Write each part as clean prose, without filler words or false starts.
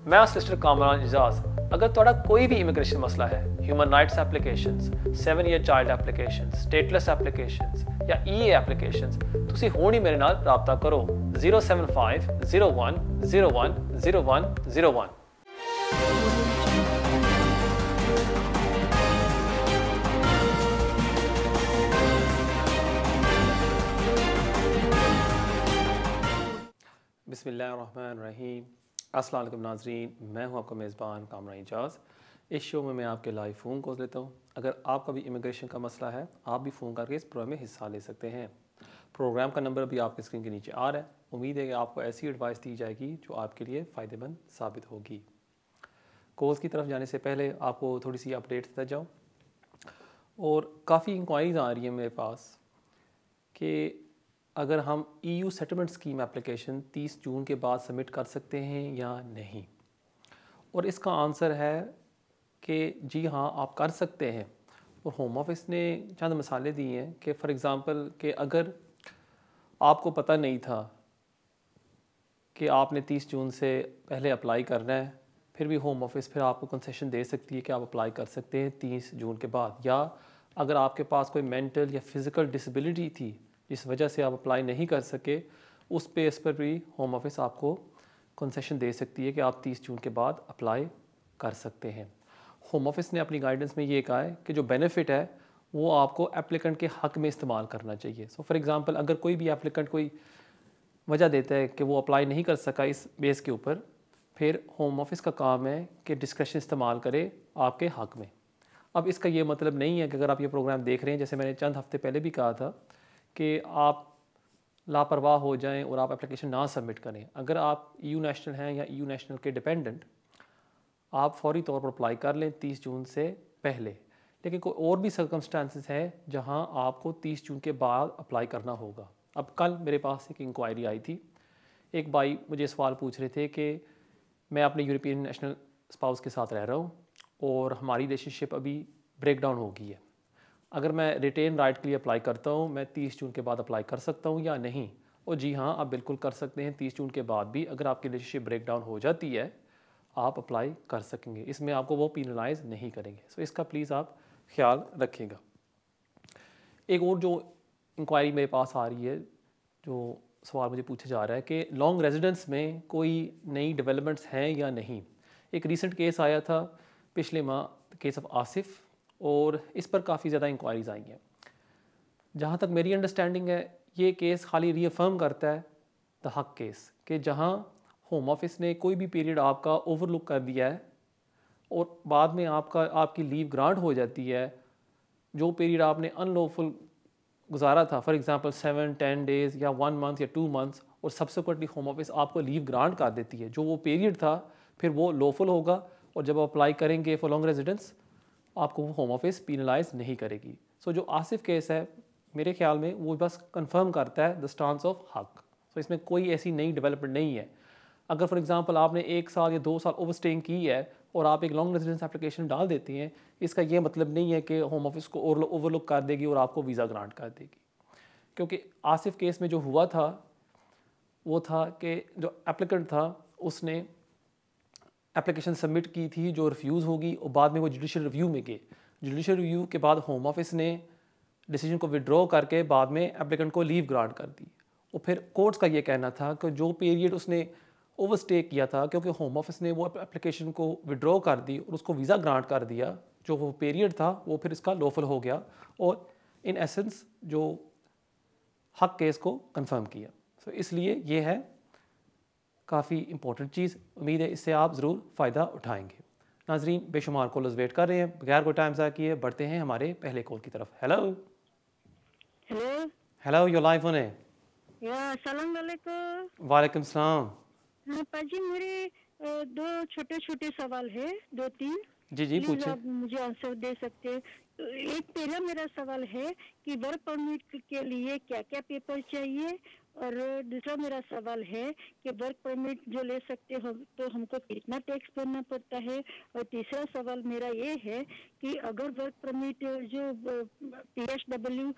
मैं सिस्टर कामरान एजाज। अगर तुहाडा कोई भी इमिग्रेशन मसला है, human rights applications, 7 year child applications, stateless applications या ईए एप्लीकेशंस, तुसी हुण ही मेरे नाल राबता करो 075 01 01 01 01। बिस्मिल्लाहिर्रहमानिर्रहीम। अस्सलाम वालेकुम नाज़रीन, मैं हूं आपका मेज़बान कामरान एजाज। इस शो में मैं आपके लाइव फ़ोन कॉल लेता हूं। अगर आपका भी इमिग्रेशन का मसला है, आप भी फ़ोन करके इस प्रोग्राम में हिस्सा ले सकते हैं। प्रोग्राम का नंबर भी आपकी स्क्रीन के नीचे आ रहा है। उम्मीद है कि आपको ऐसी एडवाइस दी जाएगी जो आपके लिए फ़ायदेमंद साबित होगी। कोर्स की तरफ जाने से पहले आपको थोड़ी सी अपडेट देता जाऊँ। और काफ़ी इंक्वायरीज़ आ रही हैं मेरे पास कि अगर हम EU सेटलमेंट स्कीम एप्लीकेशन 30 जून के बाद सबमिट कर सकते हैं या नहीं। और इसका आंसर है कि जी हाँ, आप कर सकते हैं। और होम ऑफिस ने चंद मिसालें दी हैं कि फ़ॉर एग्ज़ाम्पल कि अगर आपको पता नहीं था कि आपने 30 जून से पहले अप्लाई करना है, फिर भी होम ऑफिस फिर आपको कंसेशन दे सकती है कि आप अप्लाई कर सकते हैं 30 जून के बाद। या अगर आपके पास कोई मेंटल या फिज़िकल डिसेबिलिटी थी जिस वजह से आप अप्लाई नहीं कर सके, उस बेस पर भी होम ऑफिस आपको कंसेशन दे सकती है कि आप 30 जून के बाद अप्लाई कर सकते हैं। होम ऑफिस ने अपनी गाइडेंस में ये कहा है कि जो बेनिफिट है वो आपको एप्लीकेंट के हक़ में इस्तेमाल करना चाहिए। सो फॉर एग्ज़ाम्पल अगर कोई भी एप्लीकेंट कोई वजह देता है कि वो अप्लाई नहीं कर सका इस बेस के ऊपर, फिर होम ऑफिस का काम है कि डिस्क्रेशन इस्तेमाल करे आपके हक़ में। अब इसका ये मतलब नहीं है कि अगर आप ये प्रोग्राम देख रहे हैं, जैसे मैंने चंद हफ्ते पहले भी कहा था, कि आप लापरवाह हो जाएं और आप एप्लीकेशन ना सबमिट करें। अगर आप EU नेशनल हैं या EU नेशनल के डिपेंडेंट, आप फौरी तौर पर अप्लाई कर लें 30 जून से पहले। लेकिन कोई और भी सर्कमस्टांसिस है जहां आपको 30 जून के बाद अप्लाई करना होगा। अब कल मेरे पास एक इंक्वायरी आई थी। एक भाई मुझे सवाल पूछ रहे थे कि मैं अपने यूरोपियन नेशनल स्पाउस के साथ रह रहा हूँ और हमारी रिलेशनशिप अभी ब्रेक डाउन हो गई है। अगर मैं रिटेन राइट के लिए अप्लाई करता हूँ, मैं 30 जून के बाद अप्लाई कर सकता हूँ या नहीं? और जी हाँ, आप बिल्कुल कर सकते हैं। 30 जून के बाद भी अगर आपकी रिलेशनशिप ब्रेक डाउन हो जाती है, आप अप्लाई कर सकेंगे। इसमें आपको वो पीनलाइज नहीं करेंगे। सो इसका प्लीज़ आप ख्याल रखिएगा। एक और जो इंक्वायरी मेरे पास आ रही है, जो सवाल मुझे पूछा जा रहा है कि लॉन्ग रेजिडेंस में कोई नई डेवलपमेंट्स हैं या नहीं। एक रीसेंट केस आया था पिछले माह, केस ऑफ आसिफ, और इस पर काफ़ी ज़्यादा इंक्वायरीज आई हैं। जहाँ तक मेरी अंडरस्टैंडिंग है, ये केस खाली रीअफर्म करता है द हक केस, कि जहाँ होम ऑफिस ने कोई भी पीरियड आपका ओवरलुक कर दिया है और बाद में आपकी लीव ग्रांट हो जाती है, जो पीरियड आपने अनलॉफुल गुजारा था, फॉर एग्जांपल 7, 10 डेज़ या 1 मंथ या 2 मंथ्स, और सब्सिक्वेंटली होम ऑफिस आपको लीव ग्रांट कर देती है, जो वो पीरियड था फिर वो लॉफुल होगा। और जब आप अप्लाई करेंगे फॉर लॉन्ग रेजिडेंस, आपको वो होम ऑफिस पीनलाइज नहीं करेगी। सो जो आसिफ केस है, मेरे ख्याल में वो बस कंफर्म करता है द स्टांस ऑफ हक। सो इसमें कोई ऐसी नई डेवलपमेंट नहीं है। अगर फॉर एग्जांपल आपने 1 साल या 2 साल ओवरस्टेइंग की है और आप एक लॉन्ग रेजिडेंस एप्लीकेशन डाल देती हैं, इसका ये मतलब नहीं है कि होम ऑफिस को ओवरलुक कर देगी और आपको वीज़ा ग्रांट कर देगी। क्योंकि आसिफ केस में जो हुआ था वो था कि जो एप्लीकेंट था उसने एप्लीकेशन सबमिट की थी जो रिफ्यूज़ होगी, और बाद में वो जुडिशल रिव्यू में गए। जुडिशल रिव्यू के बाद होम ऑफिस ने डिसीजन को विड्रॉ करके बाद में एप्लीकेंट को लीव ग्रांट कर दी। और फिर कोर्ट्स का ये कहना था कि जो पीरियड उसने ओवरस्टे किया था, क्योंकि होम ऑफिस ने वो एप्लीकेशन को विड्रॉ कर दी और उसको वीज़ा ग्रांट कर दिया, जो वो पीरियड था वो फिर इसका लॉफुल हो गया और इन एसेंस जो हक केस को कंफर्म किया। सो इसलिए ये है काफ़ी इंपॉर्टेंट चीज़। उम्मीद है इससे आप ज़रूर फ़ायदा उठाएंगे। नाजरीन, बेशुमार कॉलर्स वेट कर रहे हैं, बगैर कोई टाइम ज़ाया किए बढ़ते हैं हमारे पहले कॉल की तरफ। Hello hello. Hello, your live on है। या अस्सलाम वालेकुम। वालेकुम सलाम। हाँ पाजी, मेरे दो छोटे छोटे सवाल है, 2-3। जी जी, प्लीज पूछे। आप मुझे आंसर दे सकते हैं। तो एक पहला मेरा सवाल है कि वर्क परमिट के लिए क्या क्या पेपर चाहिए, और दूसरा मेरा सवाल है कि वर्क परमिट जो ले सकते हो तो हमको कितना टैक्स भरना पड़ता है, और तीसरा सवाल मेरा ये है कि अगर वर्क परमिट जो PSW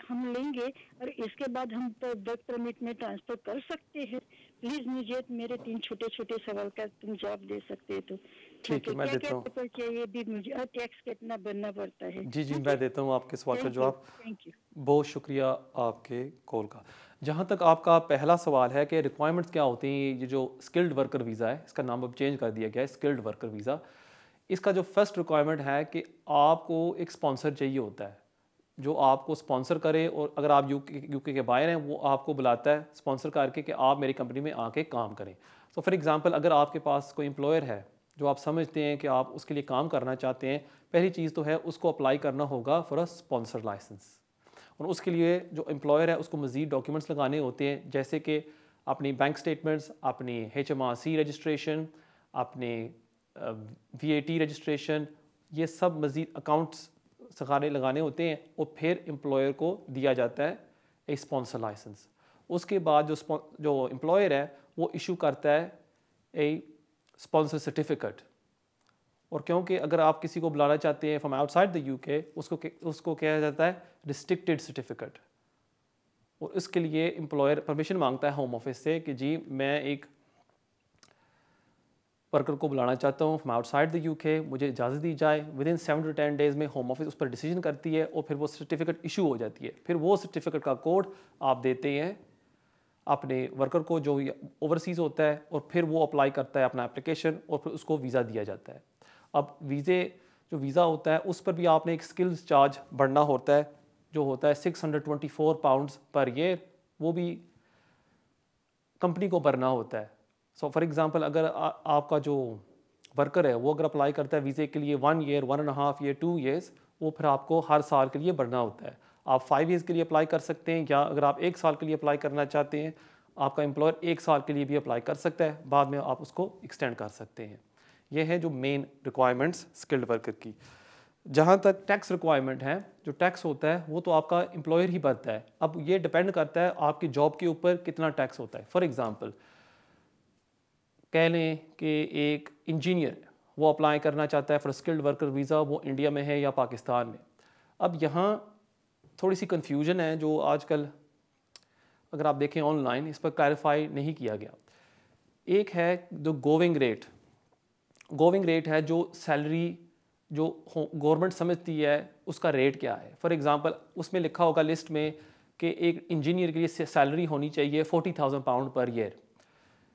हम लेंगे और इसके बाद हम वर्क परमिट में ट्रांसफर कर सकते हैं, प्लीज मुझे मेरे 3 छोटे छोटे सवाल का तुम जवाब दे सकते हो तो ठीक ठीक है, है। मैं क्या क्या देता हूँ। पेपर चाहिए भी मुझे, और टैक्स कितना भरना पड़ता है? जी, जी, ठीक मैं है। देता हूँ आपके सवाल का थैंक यू, जवाब। Thank you. बहुत शुक्रिया आपके कॉल का। जहाँ तक आपका पहला सवाल है कि रिक्वायरमेंट्स क्या होती हैं, ये जो स्किल्ड वर्कर वीज़ा है, इसका नाम अब चेंज कर दिया गया है स्किल्ड वर्कर वीज़ा। इसका जो फर्स्ट रिक्वायरमेंट है कि आपको एक स्पॉन्सर चाहिए होता है, जो आपको स्पॉन्सर करे। और अगर आप यूके के बाहर हैं, वो आपको बुलाता है स्पॉन्सर करके कि आप मेरी कंपनी में आके काम करें। तो फॉर एग्जांपल, अगर आपके पास कोई एम्प्लॉयर है जो आप समझते हैं कि आप उसके लिए काम करना चाहते हैं, पहली चीज़ तो है उसको अप्लाई करना होगा फॉर अ स्पॉन्सर लाइसेंस। और उसके लिए जो एम्प्लॉयर है उसको मज़ीद डॉक्यूमेंट्स लगाने होते हैं, जैसे कि अपनी बैंक स्टेटमेंट्स, अपनी HMRC रजिस्ट्रेशन, अपने VAT रजिस्ट्रेशन, ये सब मज़ीद अकाउंट्स सखाने लगाने होते हैं। और फिर एम्प्लॉयर को दिया जाता है एक स्पॉन्सर लाइसेंस। उसके बाद जो एम्प्लॉयर है वो इशू करता है ए स्पॉन्सर सर्टिफिकेट। और क्योंकि अगर आप किसी को बुलाना चाहते हैं फ्रॉम आउटसाइड द यूके, उसको कहा जाता है रिस्ट्रिक्टेड सर्टिफिकेट। और इसके लिए एम्प्लॉयर परमिशन मांगता है होम ऑफिस से कि जी मैं एक वर्कर को बुलाना चाहता हूँ फ्रॉम आउटसाइड द यूके, मुझे इजाज़त दी जाए। विद इन 7 to 10 डेज़ में होम ऑफिस उस पर डिसीजन करती है और फिर वो सर्टिफिकेट इशू हो जाती है। फिर वो सर्टिफिकेट का कोड आप देते हैं अपने वर्कर को जो ओवरसीज़ होता है, और फिर वो अप्लाई करता है अपना एप्लीकेशन और फिर उसको वीज़ा दिया जाता है। अब जो वीज़ा होता है उस पर भी आपने एक स्किल्स चार्ज बढ़ना होता है, जो होता है £624 पर ईयर। वो भी कंपनी को भरना होता है। सो फॉर एग्जांपल, अगर आपका जो वर्कर है वो अगर अप्लाई करता है वीज़े के लिए 1 ईयर, 1.5 ईयर, 2 ईयर्स, वो फिर आपको हर साल के लिए भरना होता है। आप 5 ईयर्स के लिए अप्लाई कर सकते हैं, या अगर आप 1 साल के लिए अप्लाई करना चाहते हैं, आपका एम्प्लॉयर 1 साल के लिए भी अप्लाई कर सकता है, बाद में आप उसको एक्सटेंड कर सकते हैं। ये है जो मेन रिक्वायरमेंट्स स्किल्ड वर्कर की। जहाँ तक टैक्स रिक्वायरमेंट है, जो टैक्स होता है वो तो आपका एम्प्लॉयर ही भरता है। अब ये डिपेंड करता है आपकी जॉब के ऊपर कितना टैक्स होता है। फॉर एग्जांपल, कह लें कि एक इंजीनियर वो अप्लाई करना चाहता है फॉर स्किल्ड वर्कर वीज़ा, वो इंडिया में है या पाकिस्तान में। अब यहाँ थोड़ी सी कन्फ्यूजन है जो आजकल अगर आप देखें ऑनलाइन, इस पर क्लैरिफाई नहीं किया गया। एक है जो गोविंग रेट है, जो सैलरी जो गवर्नमेंट समझती है उसका रेट क्या है। फॉर एग्जांपल, उसमें लिखा होगा लिस्ट में कि एक इंजीनियर के लिए सैलरी होनी चाहिए £40,000 पर ईयर,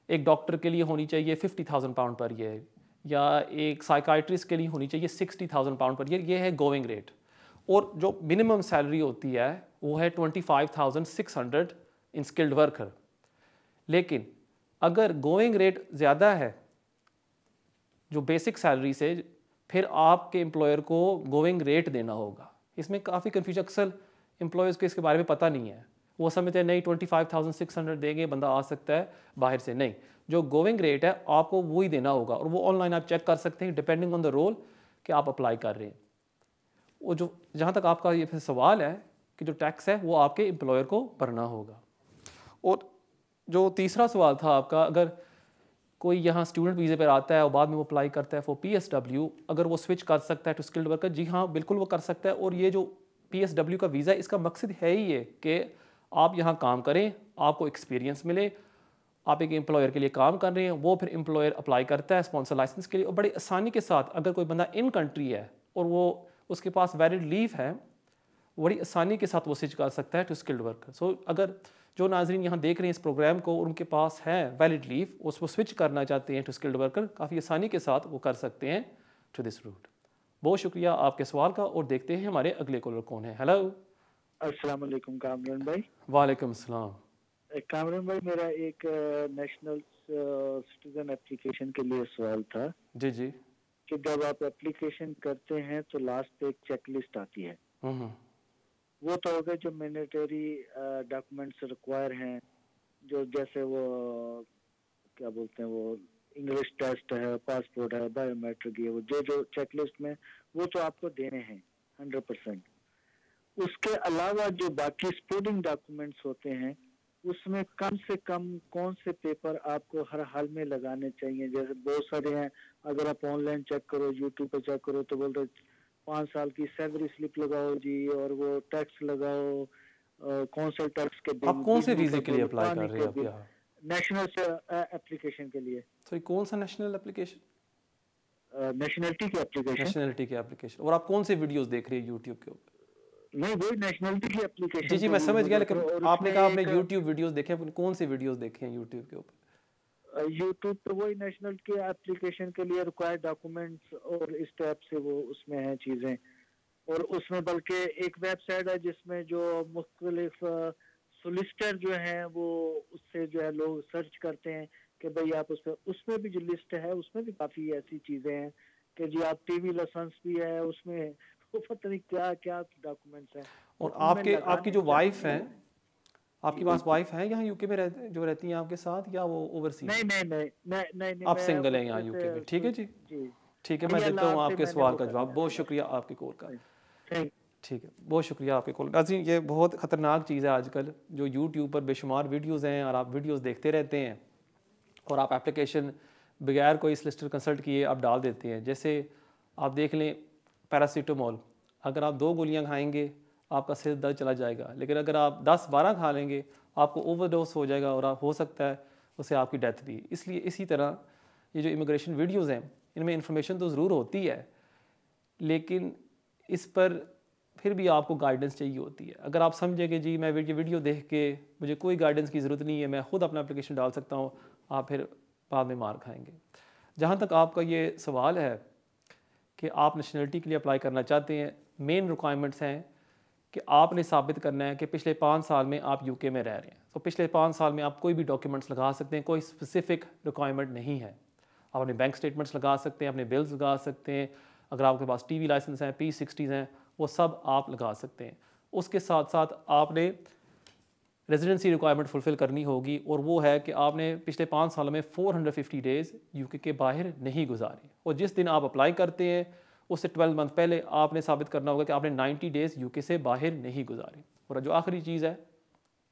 एक डॉक्टर के लिए होनी चाहिए £50,000 पर ईयर, या एक साइकाइट्रिस्ट के लिए होनी चाहिए £60,000 पर ईयर। ये है गोइंग रेट। और जो मिनिमम सैलरी होती है वो है 25,600 इन स्किल्ड वर्कर। लेकिन अगर गोइंग रेट ज़्यादा है जो बेसिक सैलरी से, फिर आपके एम्प्लॉयर को गोइंग रेट देना होगा। इसमें काफ़ी कन्फ्यूजन, अक्सर एम्प्लॉयज़ को इसके बारे में पता नहीं है। वो समझते हैं नहीं 25,600 देंगे बंदा आ सकता है बाहर से। नहीं, जो गोइंग रेट है आपको वही देना होगा, और वो ऑनलाइन आप चेक कर सकते हैं डिपेंडिंग ऑन द रोल कि आप अप्लाई कर रहे हैं। वो जो जहाँ तक आपका ये फिर सवाल है कि जो टैक्स है वो आपके एम्प्लॉयर को भरना होगा। और जो तीसरा सवाल था आपका, अगर कोई यहाँ स्टूडेंट वीज़े पर आता है और बाद में वो अप्लाई करता है फॉर PSW, अगर वो स्विच कर सकता है टू स्किल्ड वर्कर, जी हाँ बिल्कुल वो कर सकता है। और ये जो PSW का वीज़ा है, इसका मकसद है ही ये कि आप यहाँ काम करें, आपको एक्सपीरियंस मिले, आप एक एम्प्लॉयर के लिए काम कर रहे हैं, वो फिर एम्प्लॉयर अप्लाई करता है स्पॉन्सर लाइसेंस के लिए। और बड़ी आसानी के साथ अगर कोई बंदा इन कंट्री है और वो उसके पास वैलिड लीव है, बड़ी आसानी के साथ वो स्विच कर सकता है टू स्किल्ड वर्कर। सो अगर जो नाजरीन यहाँ देख रहे हैं इस प्रोग्राम को और उनके पास है वैलिड लीव, उसको स्विच करना चाहते हैं टू स्किल्ड वर्कर, काफ़ी आसानी के साथ वो कर सकते हैं टू दिस रूट। बहुत शुक्रिया आपके सवाल का, और देखते हैं हमारे अगले कॉलर कौन है। हेलो। अस्सलाम वालेकुम कामरान भाई। वालेकुम सलाम। कामरान भाई, मेरा एक नेशनल सिटीजन एप्लीकेशन के लिए सवाल था जी जी। कि जब आप एप्लीकेशन करते हैं तो लास्ट पे एक चेकलिस्ट आती है, वो तो हो गए जो मैंडेटरी डॉक्यूमेंट्स रिक्वायर हैं, जो जैसे वो क्या बोलते हैं, वो इंग्लिश टेस्ट है, पासपोर्ट है, बायोमेट्रिक है, वो जो जो चेकलिस्ट में वो तो आपको देने हैं 100%। उसके अलावा जो बाकी सपोर्टिंग डॉक्यूमेंट्स होते हैं, उसमें कम से कम कौन से पेपर आपको हर हाल में लगाने चाहिए? जैसे बहुत सारे हैं, अगर आप ऑनलाइन चेक करो, यूट्यूब पे चेक करो तो बोल रहे 5 साल की सैलरी स्लिप लगाओ जी, और वो टैक्स लगाओ, कौंसल टैक्स के बिल, आप कौन से बिजली वीज़े का के लिए बिल, अप्लाई पानी कर रहे के हैं आप बिल। यहाँ? नेशनल एप्लीकेशन के लिए, सॉरी, कौन सा नेशनल एप्लीकेशन? नेशनलिटी की एप्लीकेशन। नेशनलिटी की एप्लीकेशन। और आप कौन से वीडियोस देख रहे हैं यूट्यूब के ऊपर? नहीं, वही नेशनलिटी की जी एप्लीकेशन जी, को मैं यूज समझ हो गया, जाता लेकिन है और आपने उसमें कहा आपने एक यूट्यूब वीडियोस देखे हैं, कौन से वीडियोस देखे हैं यूट्यूब के ऊपर? यूट्यूब पे वही नेशनल के एप्लीकेशन के लिए रिक्वायर्ड डॉक्यूमेंट्स और इस टाइप से वो उसमें है चीजें। और उसमें बल्कि एक वेबसाइट है जिसमें जो मुख्तलिफ सोलिसिटर जो हैं वो उससे जो है लोग सर्च करते हैं कि भाई आप उसमें भी जो लिस्ट है उसमें भी काफी ऐसी चीजें हैं कि जी आप टीवी लाइसेंस भी है उसमें, वो पता नहीं क्या क्या डॉक्यूमेंट्स हैं। तो और उनमें आपके लगा आपकी नहीं जो वाइफ सकते। है, आपके पास वाइफ है यहाँ यूके में जो रहती हैं आपके साथ, या वो ओवरसीज नहीं है? नहीं नहीं नहीं नहीं नहीं, आप मैं सिंगल हैं यहाँ उसमें यूके में, ठीक से है जी। जी ठीक है, मैं देता ILR हूँ से आपके मैंने सवाल वो का कर जवाब। लिया। बहुत शुक्रिया आपके कॉल का। थैंक ठीक है, बहुत शुक्रिया आपके कॉल। नाज़रीन, ये बहुत ख़तरनाक चीज़ है आजकल, जो यूट्यूब पर बेशुमार वीडियोज़ हैं और आप वीडियोज़ देखते रहते हैं और आप एप्लीकेशन बगैर कोई सॉलिसिटर कंसल्ट किए आप डाल देते हैं। जैसे आप देख लें पैरासीटामोल, अगर आप 2 गोलियां खाएंगे आपका सिर दर्द चला जाएगा, लेकिन अगर आप 10-12 खा लेंगे आपको ओवरडोज हो जाएगा और हो सकता है उससे आपकी डेथ भी। इसलिए इसी तरह ये जो इमिग्रेशन वीडियोज़ हैं इनमें इंफॉर्मेशन तो ज़रूर होती है, लेकिन इस पर फिर भी आपको गाइडेंस चाहिए होती है। अगर आप समझे कि जी मैं ये वीडियो देख के मुझे कोई गाइडेंस की ज़रूरत नहीं है, मैं ख़ुद अपना एप्लीकेशन डाल सकता हूँ, आप फिर बाद में मार खाएंगे। जहाँ तक आपका ये सवाल है कि आप नेशनलिटी के लिए अप्लाई करना चाहते हैं, मेन रिक्वायरमेंट्स हैं कि आपने साबित करना है कि पिछले 5 साल में आप यूके में रह रहे हैं। तो पिछले 5 साल में आप कोई भी डॉक्यूमेंट्स लगा सकते हैं, कोई स्पेसिफिक रिक्वायरमेंट नहीं है। आप अपने बैंक स्टेटमेंट्स लगा सकते हैं, अपने बिल्स लगा सकते हैं, अगर आपके पास टीवी लाइसेंस हैं, P60s हैं, वो सब आप लगा सकते हैं। उसके साथ साथ आपने रेजिडेंसी रिक्वायरमेंट फुलफ़िल करनी होगी, और वो है कि आपने पिछले 5 सालों में 450 डेज़ यूके के बाहर नहीं गुजारे। और जिस दिन आप अप्लाई करते हैं उससे 12 मंथ पहले आपने साबित करना होगा कि आपने 90 डेज़ यूके से बाहर नहीं गुजारे। और जो आखिरी चीज़ है,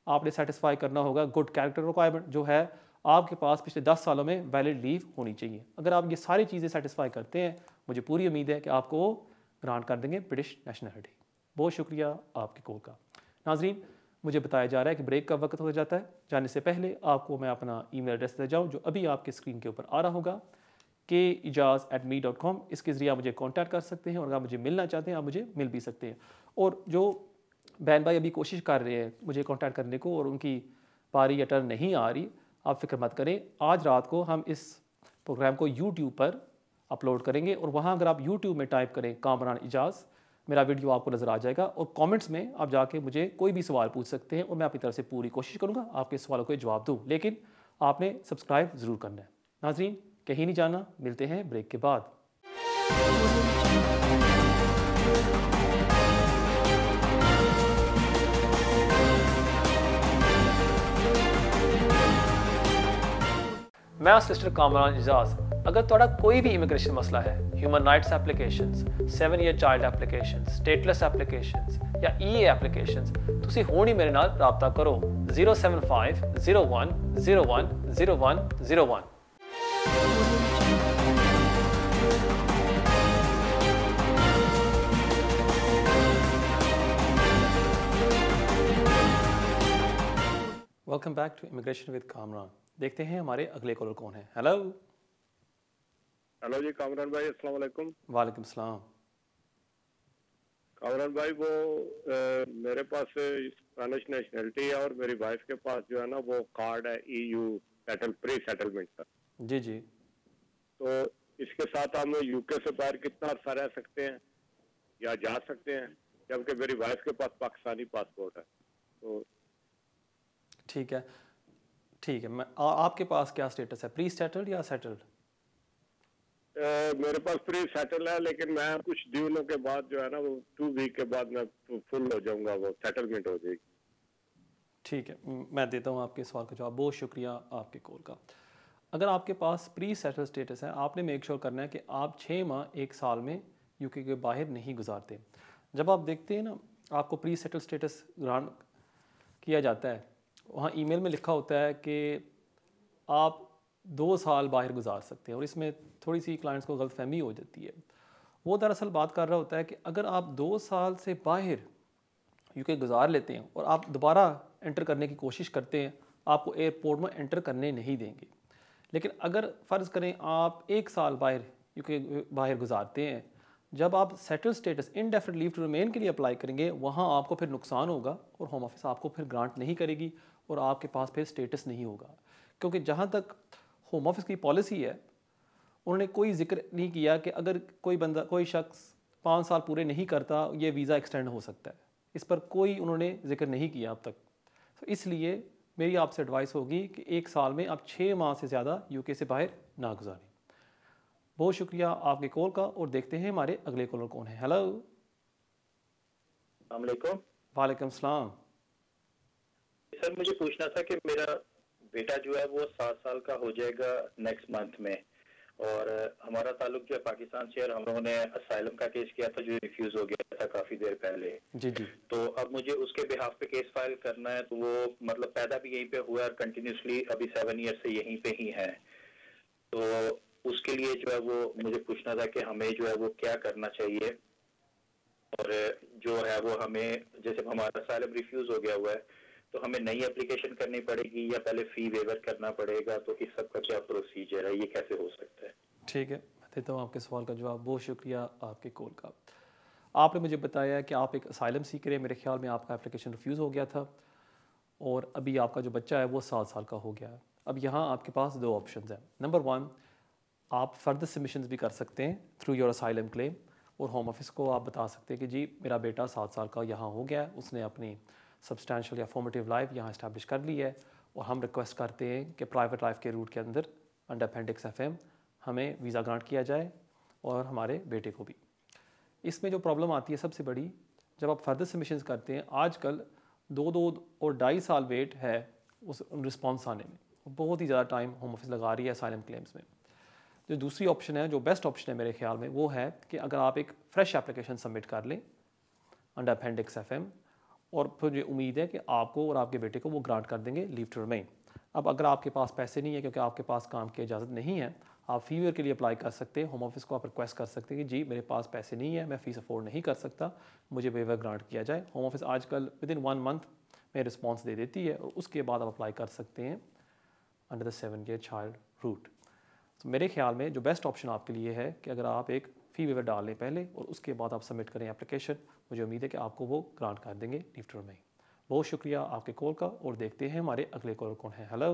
आपने सेटिस्फाई करना होगा गुड कैरेक्टर रिक्वायरमेंट, जो है आपके पास पिछले 10 सालों में वैलिड लीव होनी चाहिए। अगर आप ये सारी चीज़ें सेटिस्फाई करते हैं, मुझे पूरी उम्मीद है कि आपको वो ग्रांट कर देंगे ब्रिटिश नेशनलिटी। बहुत शुक्रिया आपके कॉल का। नाजरीन, मुझे बताया जा रहा है कि ब्रेक का वक्त हो जाता है। जाने से पहले आपको मैं अपना ईमेल एड्रेस दे जाऊँ जो अभी आपके स्क्रीन के ऊपर आ रहा होगा, kejaz@me.com। इसके ज़रिए आप मुझे कॉन्टैक्ट कर सकते हैं, और अगर आप मुझे मिलना चाहते हैं आप मुझे मिल भी सकते हैं। और जो बहन भाई अभी कोशिश कर रहे हैं मुझे कॉन्टैक्ट करने को और उनकी पारी या टर्न नहीं आ रही, आप फिक्र मत करें, आज रात को हम इस प्रोग्राम को यूट्यूब पर अपलोड करेंगे, और वहाँ अगर आप यूट्यूब में टाइप करें कामरान इजाज़, मेरा वीडियो आपको नज़र आ जाएगा, और कमेंट्स में आप जाके मुझे कोई भी सवाल पूछ सकते हैं और मैं अपनी तरफ से पूरी कोशिश करूँगा आपके सवालों के जवाब दूँ, लेकिन आपने सब्सक्राइब ज़रूर करना है। नाजरीन, कहीं नहीं जाना, मिलते हैं ब्रेक के बाद। मैं सिस्टर कामरान इजाज़। अगर तुहाडा कोई भी इमिग्रेशन मसला है, human rights applications, 7 year child applications, stateless applications या EA एप्लीकेशंस, तुसी हुण ही मेरे नाल राबता करो 075 01 01 01 01। Welcome back to immigration with Kamran. देखते हैं हमारे अगले कॉलर कौन है। हेलो हेलो जी कामरान भाई, अस्सलाम वालेकुम। वालेकुम सलाम। कामरान भाई, वो मेरे पास स्पेनिश नेशनलिटी है और मेरी वाइफ के पास जो है ना वो कार्ड है EU प्री सेटलमेंट का। जी जी। तो इसके साथ हम यूके से बाहर कितना अर्सा रह सकते हैं या जा सकते हैं, जबकि मेरी वाइफ के पास पाकिस्तानी पासपोर्ट है। तो ठीक है, ठीक है। आपके पास क्या स्टेटस है, प्री सेटल्ड या सेटल्ड? मेरे पास प्री सेटल है, लेकिन मैं कुछ दिनों के बाद जो है ना वो 2 वीक के बाद मैं फुल हो जाऊंगा, वो सेटलमेंट हो जाएगी। ठीक है, मैं देता हूँ आपके सवाल का जवाब। बहुत शुक्रिया आपके कॉल का। अगर आपके पास प्री सेटल स्टेटस है, आपने मेक श्योर करना है कि आप 6 माह 1 साल में यूके के बाहर नहीं गुजारते। जब आप देखते हैं ना आपको प्री सेटल स्टेटस ग्रांट किया जाता है, वहाँ ईमेल में लिखा होता है कि आप 2 साल बाहर गुजार सकते हैं, और इसमें थोड़ी सी क्लाइंट्स को गलतफहमी हो जाती है। वो दरअसल बात कर रहा होता है कि अगर आप 2 साल से बाहर यूके गुजार लेते हैं और आप दोबारा एंटर करने की कोशिश करते हैं, आपको एयरपोर्ट में एंटर करने नहीं देंगे। लेकिन अगर फ़र्ज़ करें आप 1 साल बाहर यूके बाहर गुजारते हैं, जब आप settle status indefinite leave to remain के लिए अप्लाई करेंगे, वहाँ आपको फिर नुकसान होगा और होम ऑफिस आपको फिर ग्रांट नहीं करेगी और आपके पास फिर स्टेटस नहीं होगा। क्योंकि जहाँ तक होम ऑफिस की पॉलिसी है, उन्होंने कोई जिक्र नहीं किया कि अगर कोई शख्स 5 साल पूरे नहीं करता ये वीज़ा एक्सटेंड हो सकता है। इस पर कोई उन्होंने जिक्र नहीं किया अब तक। तो इसलिए मेरी आपसे एडवाइस होगी कि 1 साल में आप 6 माह से ज़्यादा यूके से बाहर ना गुजारें। बहुत शुक्रिया आपके कॉल का और देखते हैं हमारे अगले कॉलर कौन है। हेलो। अस्सलामुअलैकुम। वालेकुम सलाम। सर मुझे पूछना था कि मेरा बेटा जो है वो 7 साल का हो जाएगा नेक्स्ट मंथ में, और हमारा ताल्लुक जो है पाकिस्तान से, और हम लोगों ने असाइलम का केस किया था जो रिफ्यूज हो गया था काफी देर पहले। जी जी। तो अब मुझे उसके बिहाफ पे केस फाइल करना है। तो वो मतलब पैदा भी यहीं पे हुआ और कंटिन्यूसली अभी 7 ईयर से यहीं पे ही है। तो उसके लिए जो है वो मुझे पूछना था कि हमें जो है वो क्या करना चाहिए, और जो है वो हमें, जैसे हमारा असाइलम रिफ्यूज हो गया हुआ है, तो हमें नई एप्लीकेशन करनी पड़ेगी या पहले फी वेवर करना पड़ेगा? तो इस सब का क्या प्रोसीजर है, ये कैसे हो सकता है? ठीक है, मैं देता हूँ आपके सवाल का जवाब। बहुत शुक्रिया आपके कॉल का। आपने मुझे बताया कि आप एक असाइलम सीकर हैं। मेरे ख्याल में आपका एप्लीकेशन रिफ्यूज़ हो गया था और अभी आपका जो बच्चा है वो 7 साल का हो गया है। अब यहाँ आपके पास 2 ऑप्शंस हैं। नंबर 1, आप फर्दर सबमिशंस भी कर सकते हैं थ्रू योर असाइलम क्लेम, और होम ऑफिस को आप बता सकते हैं कि जी मेरा बेटा 7 साल का यहाँ हो गया है, उसने अपनी सब्सटैंशियल या फॉर्मेटिव लाइफ यहाँ इस्टेब्लिश कर ली है, और हम रिक्वेस्ट करते हैं कि प्राइवेट लाइफ के रूट के अंदर अंडर अपेंडिक्स FM हमें वीज़ा ग्रांट किया जाए और हमारे बेटे को भी। इसमें जो प्रॉब्लम आती है सबसे बड़ी, जब आप फर्दर सबमिशंस करते हैं, आजकल 2 और 2.5 साल वेट है उस रिस्पॉन्स आने में। बहुत ही ज़्यादा टाइम होम ऑफिस लगा रही है असाइलम क्लेम्स में। जो दूसरी ऑप्शन है, जो बेस्ट ऑप्शन है मेरे ख्याल में, वो है कि अगर आप एक फ़्रेश एप्लीकेशन सबमिट कर लें अंडर अपेंडिक्स FM, और फिर मुझे उम्मीद है कि आपको और आपके बेटे को वो ग्रांट कर देंगे लीव टू रिमेन। अब अगर आपके पास पैसे नहीं है, क्योंकि आपके पास काम की इजाज़त नहीं है, आप फीवर के लिए अप्लाई कर सकते हैं। होम ऑफिस को आप रिक्वेस्ट कर सकते हैं कि जी मेरे पास पैसे नहीं है, मैं फ़ीस अफोर्ड नहीं कर सकता, मुझे वेवर ग्रांट किया जाए। होम ऑफिस आजकल विदिन 1 मंथ में रिस्पॉन्स दे देती है, और उसके बाद आप अप्लाई कर सकते हैं under the 7 year child route. तो मेरे ख्याल में जो बेस्ट ऑप्शन आपके लिए है कि अगर आप एक फ़ी वेवर डाल लें पहले और उसके बाद आप सबमिट करें एप्लीकेशन, मुझे उम्मीद है कि आपको वो ग्रांट कर देंगे लीव टू रिमेन। बहुत शुक्रिया आपके कॉल का, और देखते हैं हमारे अगले कॉलर कौन है। हेलो।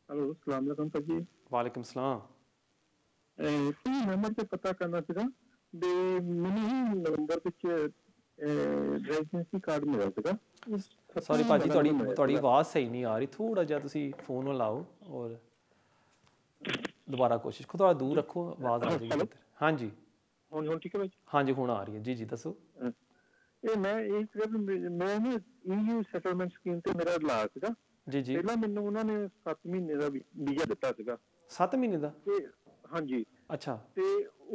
हेलो, अस्सलाम वालेकुम सर जी। वालेकुम सलाम। नंबर पे पता करना ਸੀਗਾ ਵੀ ਮੈਨੂੰ ਨਵੰਬਰ ਵਿੱਚ ਰੈਜ਼ੀਡੈਂਸੀ ਕਾਰਡ ਮਿਲਿਆ ਸੀਗਾ। सॉरी भाजी, ਤੁਹਾਡੀ आवाज़ सही नहीं आ रही, थोड़ा ਜਿਹਾ ਤੁਸੀਂ फ़ोन ਨੂੰ ਲਾਓ और दोबारा कोशिश को, थोड़ा दूर रखो, आवाज़ आ जाएगी बेहतर। हाँ जी, ਹੁਣ ਠੀਕ ਹੈ ਭਾਈ? हाँ जी, ਹੁਣ आ रही है। जी जी दसो। ਇਹ ਮੈਂ ਮੈਂ ਨਾ EU ਸੈਟਲਮੈਂਟ ਸਕੀਮ ਤੇ ਮੇਰਾ ਇਲਾਜ ਸੀਗਾ। जी जी। ਪਹਿਲਾਂ ਮੈਨੂੰ ਉਹਨਾਂ ਨੇ 7 ਮਹੀਨੇ ਦਾ ਵੀਜ਼ਾ ਦਿੱਤਾ ਸੀਗਾ। 7 ਮਹੀਨੇ ਦਾ? ਤੇ ਹਾਂਜੀ। ਅੱਛਾ। ਤੇ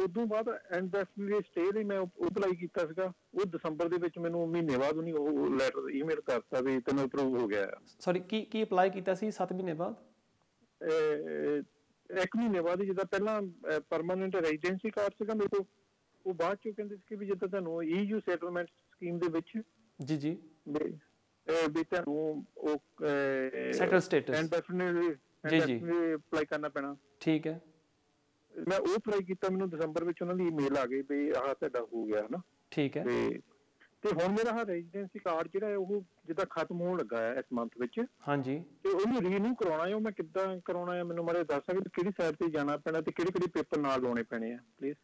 ਉਦੋਂ ਬਾਅਦ ਇੰਡੈਫਿਨਿਟ ਸਟੇ ਲਈ ਮੈਂ ਅਪਲਾਈ ਕੀਤਾ ਸੀਗਾ। ਉਹ ਦਸੰਬਰ ਦੇ ਵਿੱਚ ਮੈਨੂੰ ਮਹੀਨੇ ਬਾਅਦ ਉਹਨੇ ਉਹ ਲੈਟਰ ਈਮੇਲ ਕਰਤਾ ਵੀ ਤੈਨੂੰ ਅਪਰੂਵ ਹੋ ਗਿਆ। ਸੌਰੀ, ਕੀ ਅਪਲਾਈ ਕੀਤਾ ਸੀ 7 ਮਹੀਨੇ ਬਾਅਦ? 1 ਮਹੀਨੇ ਬਾਅਦ, ਜਿੱਦਾਂ ਪਹਿਲਾਂ ਪਰਮਾਨੈਂਟ ਰੈਜ਼ੀਡੈਂਸੀ ਕਾਰਡ ਸੀਗਾ ਮੇਰੇ ਕੋਲ, ਉਹ ਬਾਅਦ ਚੋਂ ਕਹਿੰਦੇ ਸੀ ਕਿ ਵੀ ਜਿੱਦਾਂ ਤੁਹਾਨੂੰ EU ਸੈਟਲਮੈਂਟ ਸਕੀਮ ਦੇ ਵਿੱਚ ਜੀ ਜੀ ਵੀ ਤੁਹਾਨੂੰ ਉਹ ਸੈਟਲ ਸਟੇਟਸ ਇੰਡੈਫਿਨਿਟਲੀ ਅਪਲਾਈ ਕਰਨਾ ਪੈਣਾ। ਠੀਕ ਹੈ। ਮੈਂ ਉਹ ਅਪਲਾਈ ਕੀਤਾ, ਮੈਨੂੰ ਦਸੰਬਰ ਵਿੱਚ ਉਹਨਾਂ ਦੀ ਈਮੇਲ ਆ ਗਈ ਵੀ ਆਹ ਤੁਹਾਡਾ ਹੋ ਗਿਆ ਹਨਾ। ਠੀਕ ਹੈ। ਤੇ ਹੁਣ ਮੇਰਾ ਆਹ ਰੈਜ਼ੀਡੈਂਸੀ ਕਾਰਡ ਜਿਹੜਾ ਹੈ ਉਹ ਜਿੱਦਾਂ ਖਤਮ ਹੋਣ ਲੱਗਾ ਹੈ ਇਸ ਮੰਥ ਵਿੱਚ। ਹਾਂਜੀ। ਤੇ ਉਹਨੂੰ ਰੀਨਿਊ ਕਰਾਉਣਾ ਹੈ, ਉਹ ਮੈਂ ਕਿੱਦਾਂ ਕਰਾਉਣਾ ਹੈ, ਮੈਨੂੰ ਮਾਰੇ ਦੱਸ ਸਕਦੇ ਕਿਹੜੀ ਸਾਈਡ ਤੇ ਜਾਣਾ ਪੈਣਾ ਤੇ ਕਿਹੜੇ ਪੇਪਰ ਨਾਲ ਲਾਉਣੇ ਪੈਣੇ ਆ ਪਲੀਜ਼?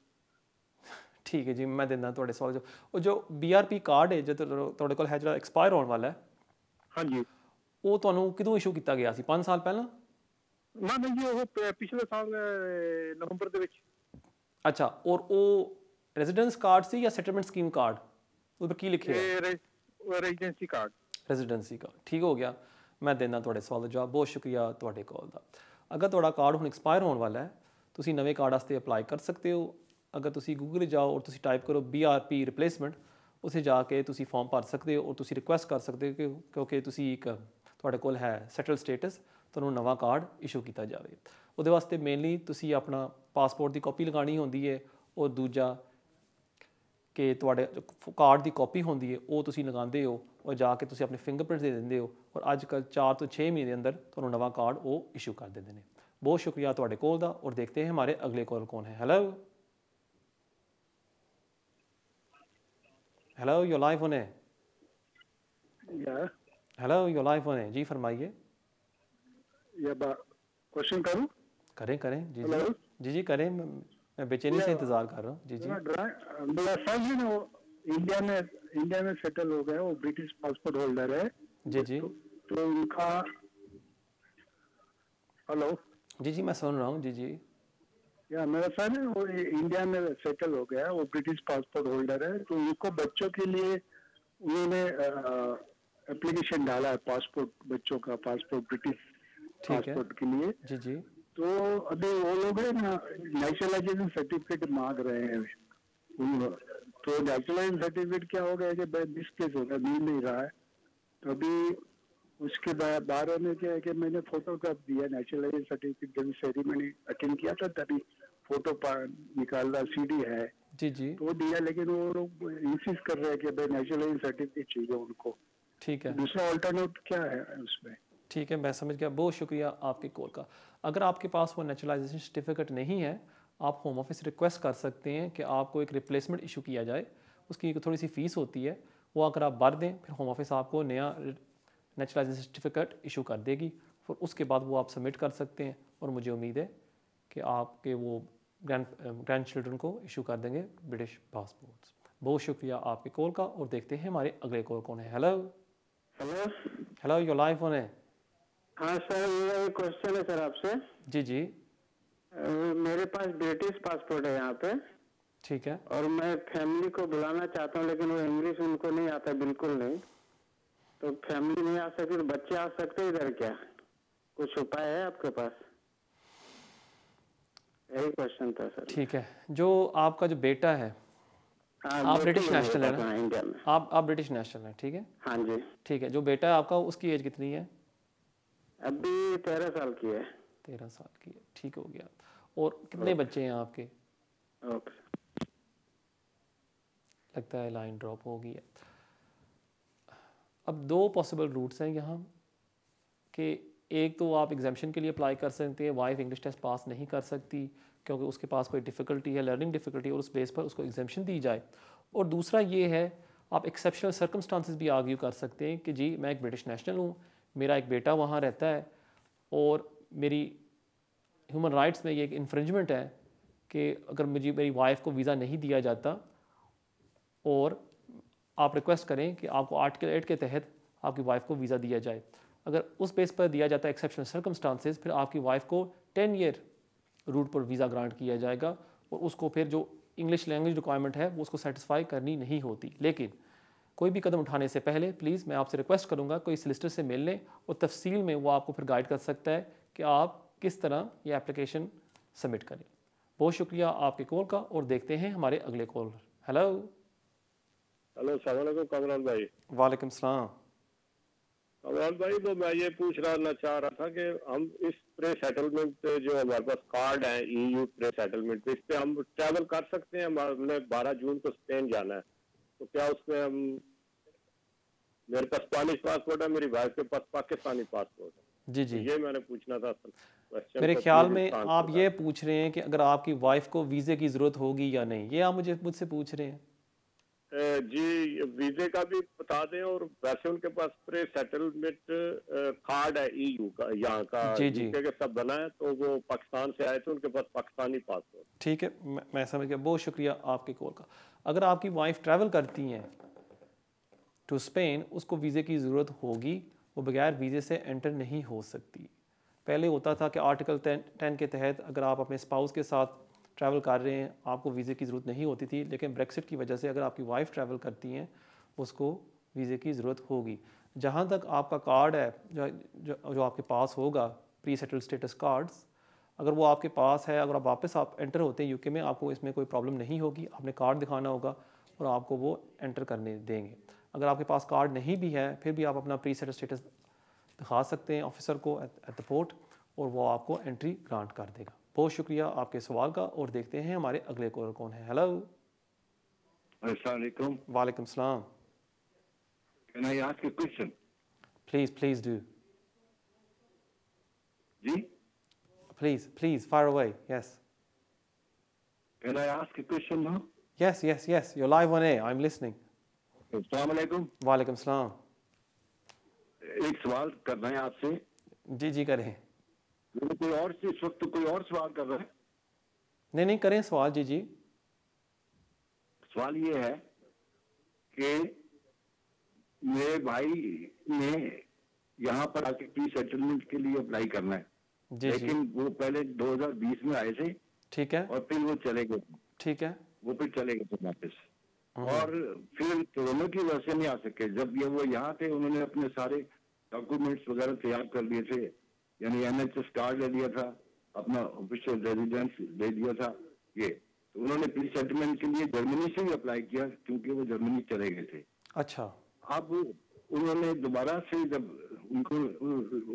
ਠੀਕ ਹੈ ਜੀ, ਮੈਂ ਦਿੰਦਾ ਤੁਹਾਡੇ ਸਵਾਲ ਜੋ ਉਹ ਜੋ BRP ਕਾਰਡ ਹੈ ਜੋ ਤੁਹਾਡੇ ਕੋਲ ਹੈ, ਜਿਹੜਾ ਐਕਸਪਾਇਰ ਹੋਣ ਵਾਲਾ ਹੈ। ਹਾਂਜੀ। ਉਹ ਤੁਹਾਨੂੰ ਕਦੋਂ ਇਸ਼ੂ ਕੀਤਾ ਗਿਆ ਸੀ? 5 ਸਾਲ ਪਹਿਲਾਂ? ਨਾ ਨਹੀਂ ਜੀ, ਉਹ ਪਿਛਲੇ ਸਾਲ ਨਵੰਬਰ ਦੇ ਵਿੱਚ। ਅੱਛਾ, ਔਰ ਉਹ ਰੈਜ਼ੀਡੈਂਸ ਕਾਰਡ ਸੀ ਜਾਂ ਸੈਟਲਮੈਂਟ ਸਕੀਮ ਕਾਰਡ? ਉਹ 'ਤੇ ਕੀ ਲਿਖਿਆ? Residency card. ਰੈਜ਼ੀਡੈਂਸੀ ਕਾਰਡ, ਠੀਕ ਹੋ ਗਿਆ। ਮੈਂ ਦਿੰਦਾ ਤੁਹਾਡੇ ਸਵਾਲ ਦਾ ਜਵਾਬ। ਬਹੁਤ ਸ਼ੁਕਰੀਆ ਤੁਹਾਡੇ ਕਾਲ ਦਾ। ਅਗਰ ਤੁਹਾਡਾ ਕਾਰਡ ਹੁਣ ਐਕਸਪਾਇਰ ਹੋਣ ਵਾਲਾ ਹੈ, ਤੁਸੀਂ ਨਵੇਂ ਕਾਰਡ ਵਾਸਤੇ ਅਪਲਾਈ ਕਰ ਸਕਦੇ ਹੋ। ਅਗਰ ਤੁਸੀਂ ਗੂਗਲ ਜਾਓ ਔਰ ਤੁਸੀਂ ਟਾਈਪ ਕਰੋ BRP ਰਿਪਲੇਸਮੈਂਟ, ਉੱਥੇ ਜਾ ਕੇ ਤੁਸੀਂ ਫਾਰਮ ਭਰ ਸਕਦੇ ਹੋ ਔਰ ਤੁਸੀਂ ਰਿਕੁਐਸਟ ਕਰ ਸਕਦੇ ਹੋ ਕਿ ਕਿਉਂਕਿ ਤੁਸੀਂ ਤੁਹਾਡੇ ਕੋਲ ਹੈ ਸੈਟਲ ਸਟੇਟਸ, ਤੁਹਾਨੂੰ ਨਵਾਂ ਕਾਰਡ ਇਸ਼ੂ ਕੀਤਾ ਜਾਵੇ। ਉਹਦੇ ਵਾਸਤੇ ਮੇਨਲੀ ਤੁਸੀਂ ਆਪਣਾ ਪਾਸਪੋਰਟ ਦੀ ਕਾਪੀ ਲਗਾਉਣੀ ਹੁੰਦੀ ਹੈ, ਔਰ ਦੂਜਾ ਕਿ ਤੁਹਾਡੇ ਕਾਰਡ ਦੀ ਕਾਪੀ ਹੁੰਦੀ ਹੈ ਉਹ ਤੁਸੀਂ ਲਗਾਉਂਦੇ ਹੋ ਔਰ ਜਾ ਕੇ ਤੁਸੀਂ ਆਪਣੇ ਫਿੰਗਰਪ੍ਰਿੰਟ ਦੇ ਦਿੰਦੇ ਹੋ ਔਰ ਅੱਜ ਕੱਲ੍ਹ 4 ਤੋਂ 6 ਮਹੀਨੇ ਦੇ ਅੰਦਰ ਤੁਹਾਨੂੰ ਨਵਾਂ ਕਾਰਡ ਉਹ ਇਸ਼ੂ ਕਰ ਦਿੰਦੇ ਨੇ। ਬਹੁਤ ਸ਼ੁਕਰੀਆ ਤੁਹਾਡੇ ਕੋਲ ਦਾ ਔਰ ਦੇਖते हैं हमारे अगले कॉल कौन है। हेलो हेलो यो लाइव होने हेलो यो लाइव होने जी फरमाइए। क्वेश्चन करूं? करें जी जी जी जी करें, मैं बेचैनी से इंतजार कर रहा हूँ जी जी। मेरा सन है ना वो इंडिया में सेटल हो गया, वो ब्रिटिश पासपोर्ट होल्डर है जी जी। तो उनका हेलो जी जी मैं सुन रहा हूँ जी जी। या मेरा सन है वो इंडिया में सेटल हो गया, वो ब्रिटिश पासपोर्ट होल्डर है, तो उनको बच्चों के लिए उन्होंने एप्लीकेशन डाला है, पासपोर्ट बच्चों का पासपोर्ट ब्रिटिश पासपोर्ट के लिए जी जी। तो अभी वो लोग है ना नेशनलाइजेशन सर्टिफिकेट मांग रहे हैं। तो नेशनलाइजेशन सर्टिफिकेट क्या हो गया कि 20 केस हो गया, मिल नहीं रहा है। तो अभी उसके बारे में क्या है कि मैंने फोटोग्राफ दिया नेशनलाइजेशन सर्टिफिकेट, जब सेरेमनी अटेंड किया था तभी फोटो निकाला, सीडी है जी जी तो दिया, लेकिन वो लोग इंसिस्ट कर रहे हैं कि भाई नेशनलाइजेशन सर्टिफिकेट चाहिए उनको। ठीक है, दूसरा ऑल्टरनेट क्या है उसमें? ठीक है मैं समझ गया, बहुत शुक्रिया आपके कॉल का। अगर आपके पास वो नेचुरलाइजेशन सर्टिफिकेट नहीं है आप होम ऑफिस रिक्वेस्ट कर सकते हैं कि आपको एक रिप्लेसमेंट इशू किया जाए। उसकी थोड़ी सी फ़ीस होती है, वो अगर आप भर दें फिर होम ऑफिस आपको नया नेचुरलाइजेशन सर्टिफिकेट इशू कर देगी। फिर उसके बाद वो आप सबमिट कर सकते हैं और मुझे उम्मीद है कि आपके वो ग्रैंड चिल्ड्रन को इशू कर देंगे ब्रिटिश पासपोर्ट्स। बहुत शुक्रिया आपके कॉल का और देखते हैं हमारे अगले कॉल कौन है। Hello hello hello your live on है। हाँ सर, मेरा एक क्वेश्चन है सर आपसे। जी जी मेरे पास ब्रिटिश पासपोर्ट है यहाँ पे, ठीक है, और मैं फैमिली को बुलाना चाहता हूँ लेकिन वो इंग्लिश उनको नहीं आता, बिल्कुल नहीं। तो फैमिली नहीं आ सकती तो बच्चे आ सकते हैं इधर क्या? कुछ उपाय है आपके पास? यही क्वेश्चन था सर। ठीक है, जो आपका जो बेटा है आप ब्रिटिश नेशनल है ना? इंडिया में आप ब्रिटिश नेशनल हैं, ठीक है? हाँ जी। ठीक है, जो बेटा है आपका उसकी एज कितनी है? अभी 13 साल की है। 13 साल की है, ठीक हो गया। और कितने बच्चे हैं आपके? ओके, लगता है लाइन ड्रॉप हो गई है। अब दो पॉसिबल रूट्स हैं यहाँ कि एक तो आप एग्जामिशन के लिए अप्लाई कर सकते हैं, वाइफ इंग्लिश टेस्ट पास नहीं कर सकती क्योंकि उसके पास कोई डिफ़िकल्टी है, लर्निंग डिफ़िकल्टी, और उस बेस पर उसको एग्जामिशन दी जाए। और दूसरा ये है आप एक्सेप्शनल सर्कमस्टांसिस भी आर्ग्यू कर सकते हैं कि जी मैं एक ब्रिटिश नेशनल हूँ, मेरा एक बेटा वहाँ रहता है और मेरी ह्यूमन राइट्स में ये एक इन्फ्रिंजमेंट है कि अगर मेरी वाइफ को वीज़ा नहीं दिया जाता और आप रिक्वेस्ट करें कि आपको आर्टिकल 8 के तहत आपकी वाइफ को वीज़ा दिया जाए। अगर उस बेस पर दिया जाता है एक्सेप्शनल सर्कमस्टांसेस, फिर आपकी वाइफ को 10 ईयर रूट पर वीज़ा ग्रांट किया जाएगा और उसको फिर जो इंग्लिश लैंग्वेज रिक्वायरमेंट है वो उसको सेटिस्फाई करनी नहीं होती। लेकिन कोई भी कदम उठाने से पहले प्लीज़ मैं आपसे रिक्वेस्ट करूँगा कोई सॉलिसिटर से मिल लें और तफसील में वो आपको फिर गाइड कर सकता है कि आप किस तरह ये एप्लीकेशन सबमिट करें। बहुत शुक्रिया आपके कॉल का और देखते हैं हमारे अगले कॉल। हेलो हेलो अस्सलाम वालेकुम कामरान भाई। वालेकुम सलाम। कामरान भाई, तो मैं ये पूछना चाह रहा था कि हम इस प्रे सेटलमेंट जो हमारे पास कार्ड है EU प्रे सेटलमेंट, इस पे हम ट्रैवल कर सकते हैं? हमने 12 जून को स्पेन जाना है, तो क्या उसमें हम, मेरे पास स्पेनिश पासपोर्ट है, मेरी वाइफ के पास पाकिस्तानी पासपोर्ट है। जी जी, ये मैंने पूछना था क्वेश्चन। मेरे ख्याल में आप ये पूछ रहे हैं कि अगर आपकी वाइफ को वीज़े की ज़रूरत होगी या नहीं, ये आप मुझसे पूछ रहे हैं? जी वीजे का भी बता दें, और वैसे उनके पास प्रे सेटलमेंट कार्ड है EU का, यहाँ का जी जी, UK के सब बना है, तो वो पाकिस्तान से आए थे, उनके पास पाकिस्तानी पासपोर्ट। ठीक है, मैं समझ गया। बहुत शुक्रिया आपके कॉल का। अगर आपकी वाइफ ट्रैवल करती हैं टू स्पेन, उसको वीज़े की ज़रूरत होगी, वो बगैर वीज़े से एंटर नहीं हो सकती। पहले होता था कि आर्टिकल 10 के तहत अगर आप अपने स्पाउस के साथ ट्रैवल कर रहे हैं आपको वीज़े की ज़रूरत नहीं होती थी, लेकिन ब्रेक्सिट की वजह से अगर आपकी वाइफ ट्रैवल करती हैं उसको वीज़े की ज़रूरत होगी। जहाँ तक आपका कार्ड है जो आपके पास होगा, प्री सेटल स्टेटस कार्ड्स, अगर वो आपके पास है, अगर आप वापस एंटर होते हैं UK में, आपको इसमें कोई प्रॉब्लम नहीं होगी। आपने कार्ड दिखाना होगा और आपको वो एंटर करने देंगे। अगर आपके पास कार्ड नहीं भी है फिर भी आप अपना प्री सेटल स्टेटस दिखा सकते हैं ऑफिसर को एट द पोर्ट और वो आपको एंट्री ग्रांट कर देगा। बहुत शुक्रिया आपके सवाल का और देखते हैं हमारे अगले कॉलर कौन है। Hello Assalamualaikum. Walaikum salam. Can I ask a question? Please do. Ji? Please, fire away. Yes. Can I ask a question now? Yes. You're live on air. I'm listening. Assalamualaikum. Walaikum salam. एक सवाल करना है आपसे. जी करें. कोई और इस वक्त कोई और सवाल कर रहा है? नहीं करें सवाल. जी. सवाल ये है कि मेरे भाई ने यहाँ पर आके प्री सेटलमेंट के लिए अप्लाई करना है. लेकिन वो पहले 2020 में आए थे. ठीक है. और फिर वो चले गए. ठीक है. वो फिर चले गए थे वापस. और फिर कोरोना की वजह से नहीं आ सके. जब ये वो यहाँ थे उन्होंने अपने सारे डॉक्यूमेंट्स वगैरह तैयार कर लिए थे. यानी NHS कार्ड ले लिया था, अपना ऑफिशियल रेजिडेंस ले दिया था. ये तो उन्होंने प्री सेटलमेंट के लिए जर्मनी से ही अप्लाई किया क्योंकि वो जर्मनी चले गए थे. अच्छा. अब उन्होंने दोबारा से जब उनको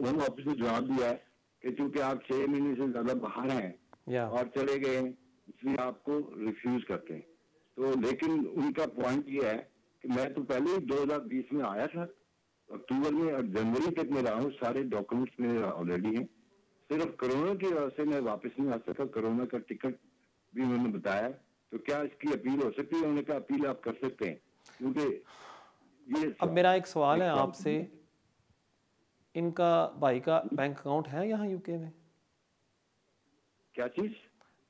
होम ऑफिस ने जवाब दिया है कि चूंकि आप 6 महीने से ज्यादा बाहर हैं और चले गए हैं इसलिए आपको रिफ्यूज करते हैं. तो लेकिन उनका पॉइंट ये है कि मैं तो पहले ही 2020 में आया था, अक्टूबर में, और जनवरी तक में रहा हूँ. सारे डॉक्यूमेंट्स मेरे ऑलरेडी हैं. सिर्फ कोरोना की वजह से मैं वापस नहीं आ सका. कोरोना का टिकट भी उन्होंने बताया. तो क्या इसकी अपील हो सकती है? उन्होंने कहा अपील आप कर सकते हैं क्योंकि ये. अब मेरा एक सवाल है आपसे, इनका भाई का बैंक अकाउंट है यहाँ यूके में? क्या चीज?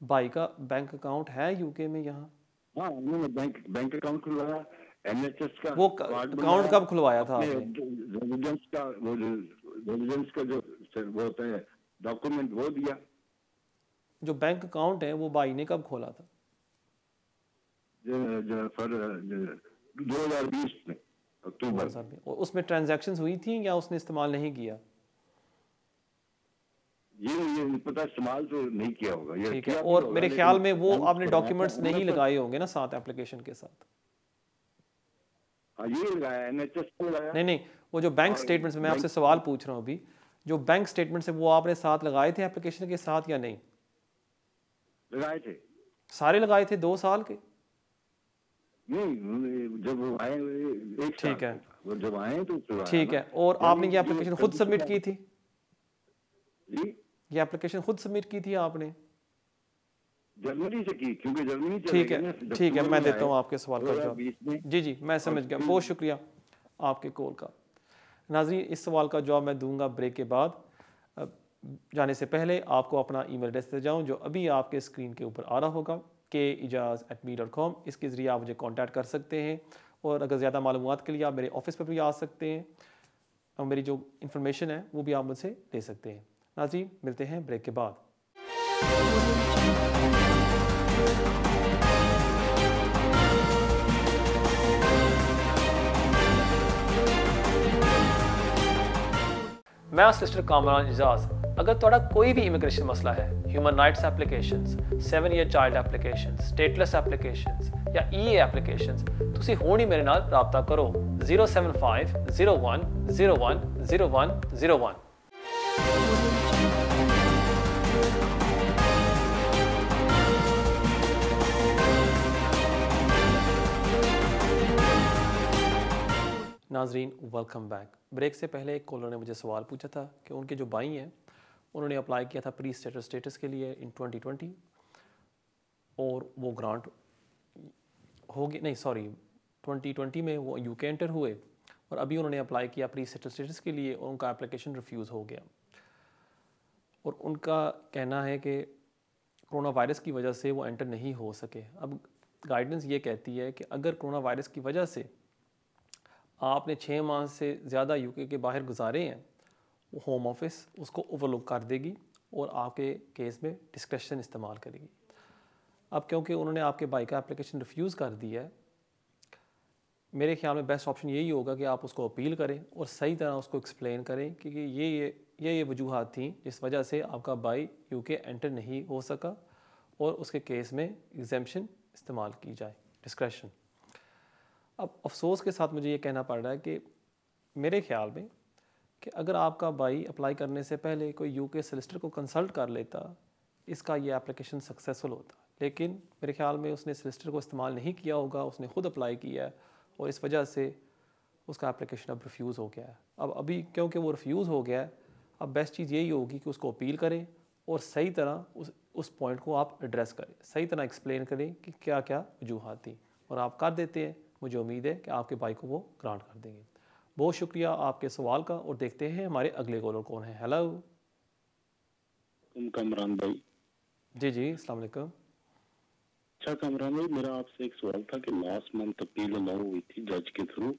भाई का बैंक अकाउंट है यूके में यहाँ? हाँ, उन्होंने बैंक अकाउंट खुलवाया. NHS का वो अकाउंट कब खुलवाया था आपने? रेजिडेंस का जो वो होता है डॉक्यूमेंट वो दिया. जो बैंक अकाउंट है वो भाई ने कब खोला था? 2020 में अक्टूबर. और उसमें ट्रांजैक्शंस हुई थी या उसने इस्तेमाल नहीं किया? ये पता, इस्तेमाल तो नहीं किया होगा. ये ठीक है. और मेरे ख्याल में वो आपने डॉक्यूमेंट्स नहीं लगाए होंगे ना साथ एप्लीकेशन के साथ? ये लगाया NHS को लगाया. नहीं वो जो बैंक स्टेटमेंट्स, मैं आपसे सवाल पूछ रहा हूँ अभी, जो बैंक स्टेटमेंट्स है वो आपने साथ लगाए थे एप्लीकेशन के साथ या नहीं? लगाए थे. सारे लगाए थे 2 साल के? नहीं, जब वो आए एक. ठीक है. वो जब आए तो ठीक है. और आपने ये एप्लीकेशन खुद सबमिट की थी? जी, ये एप्लीकेशन खुद सबमिट की थी आपने? जर्मनी से की, क्योंकि जर्मनी चले गए ना. ठीक है, मैं देता हूँ आपके सवाल का जवाब. जी मैं समझ गया. बहुत शुक्रिया आपके कॉल का. नाज़रीन, इस सवाल का जवाब मैं दूंगा ब्रेक के बाद. जाने से पहले आपको अपना ईमेल एड्रेस दे जाऊँ जो अभी आपके स्क्रीन के ऊपर आ रहा होगा, kejaz@me.com. इसके ज़रिए आप मुझे कॉन्टैक्ट कर सकते हैं. और अगर ज़्यादा मालूमात के लिए आप मेरे ऑफिस पर भी आ सकते हैं और मेरी जो इन्फॉर्मेशन है वो भी आप मुझसे ले सकते हैं. नाज़रीन, मिलते हैं ब्रेक के बाद. मैं सोलिसिटर कामरान एजाज. अगर तुहाडा कोई भी इमिग्रेशन मसला है, human rights applications, 7 year child applications, stateless applications या EA एप्लीकेशंस, तुसी हुण ही मेरे नाल राबता करो 075 01 01 01 01. नाजरीन, वेलकम बैक. ब्रेक से पहले एक कॉलर ने मुझे सवाल पूछा था कि उनके जो भाई हैं उन्होंने अप्लाई किया था प्री स्टेटस के लिए इन 2020 और वो ग्रांट हो गई. नहीं, सॉरी, 2020 में वो यूके एंटर हुए और अभी उन्होंने अप्लाई किया प्री स्टेटस के लिए और उनका एप्लीकेशन रिफ्यूज़ हो गया. और उनका कहना है कि कोरोना वायरस की वजह से वो एंटर नहीं हो सके. अब गाइडेंस ये कहती है कि अगर कोरोना वायरस की वजह से आपने 6 माह से ज़्यादा यूके के बाहर गुजारे हैं, वो होम ऑफिस उसको ओवरलुक कर देगी और आपके केस में डिस्क्रेशन इस्तेमाल करेगी. अब क्योंकि उन्होंने आपके भाई का एप्लीकेशन रिफ्यूज़ कर दिया है, मेरे ख्याल में बेस्ट ऑप्शन यही होगा कि आप उसको अपील करें और सही तरह उसको एक्सप्लेन करें कि ये वजूहात थी जिस वजह से आपका भाई यूके एंटर नहीं हो सका और उसके केस में एग्जेम्पशन इस्तेमाल की जाए, डिस्क्रेशन. अब अफसोस के साथ मुझे ये कहना पड़ रहा है कि मेरे ख्याल में कि अगर आपका भाई अप्लाई करने से पहले कोई यूके सोलिसिटर को कंसल्ट कर लेता, इसका ये एप्लीकेशन सक्सेसफुल होता. लेकिन मेरे ख्याल में उसने सोलिसिटर को इस्तेमाल नहीं किया होगा, उसने ख़ुद अप्लाई किया है और इस वजह से उसका एप्लीकेशन अब रिफ्यूज़ हो गया है। अब अभी क्योंकि वो रिफ्यूज़ हो गया है, अब बेस्ट चीज़ यही होगी कि उसको अपील करें और सही तरह उस पॉइंट को आप एड्रेस करें, सही तरह एक्सप्लेन करें कि क्या क्या वजूहात थी, और आप कर देते हैं। मुझे उम्मीद है कि आपके भाई को वो ग्रांट कर देंगे। बहुत शुक्रिया आपके सवाल का, और देखते हैं हमारे अगले कॉलर कौन है। हेलो कमरान भाई। जी अस्सलाम वालेकुम। अच्छा कमरान भाई, मेरा आपसे एक सवाल था कि लास्ट मंथ अपील अलाउ हुई थी जज के थ्रू।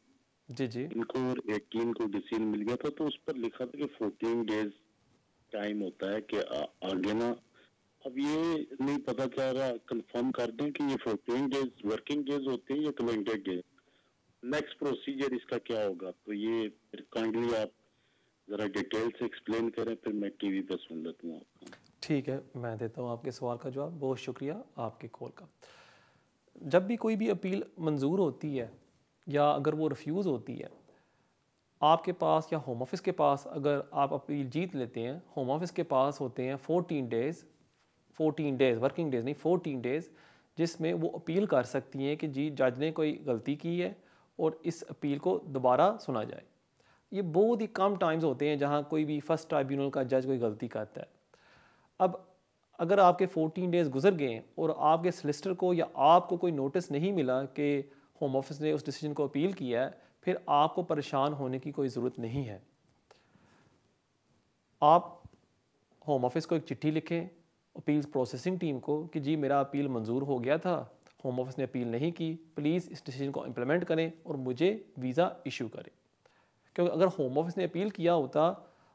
जी इनको 18 को डिसीजन मिल गया था, तो उस पर लिखा था कि 14 डेज टाइम होता है कि आगे ना। अब ये नहीं पता चल रहा, कंफर्म कर दें कि ये 14 डेज वर्किंग डेज होते हैं या कैलेंडर डेज। नेक्स्ट प्रोसीजर इसका क्या होगा, तो ये काइंडली आप जरा डिटेल से एक्सप्लेन करें, फिर मैं टीवी पर सुन लेता हूँ आपका। ठीक है, मैं देता हूँ आपके सवाल का जवाब। बहुत शुक्रिया आपके कॉल का। जब भी कोई भी अपील मंजूर होती है या अगर वो रिफ्यूज़ होती है, आपके पास या होम ऑफिस के पास अगर आप अपील जीत लेते हैं, होम ऑफिस के पास होते हैं 14 डेज़ वर्किंग डेज़ नहीं 14 डेज़, जिसमें वो अपील कर सकती हैं कि जी जज ने कोई गलती की है और इस अपील को दोबारा सुना जाए। ये बहुत ही कम टाइम्स होते हैं जहाँ कोई भी फर्स्ट ट्राइब्यूनल का जज कोई गलती करता है। अब अगर आपके 14 डेज़ गुजर गए और आपके सॉलिसिटर को या आपको कोई नोटिस नहीं मिला कि होम ऑफिस ने उस डिसीजन को अपील किया है, फिर आपको परेशान होने की कोई ज़रूरत नहीं है। आप होम ऑफिस को एक चिट्ठी लिखें अपील्स प्रोसेसिंग टीम को कि जी मेरा अपील मंजूर हो गया था, होम ऑफिस ने अपील नहीं की, प्लीज़ इस डिसीजन को इम्प्लीमेंट करें और मुझे वीज़ा इशू करें। क्योंकि अगर होम ऑफिस ने अपील किया होता,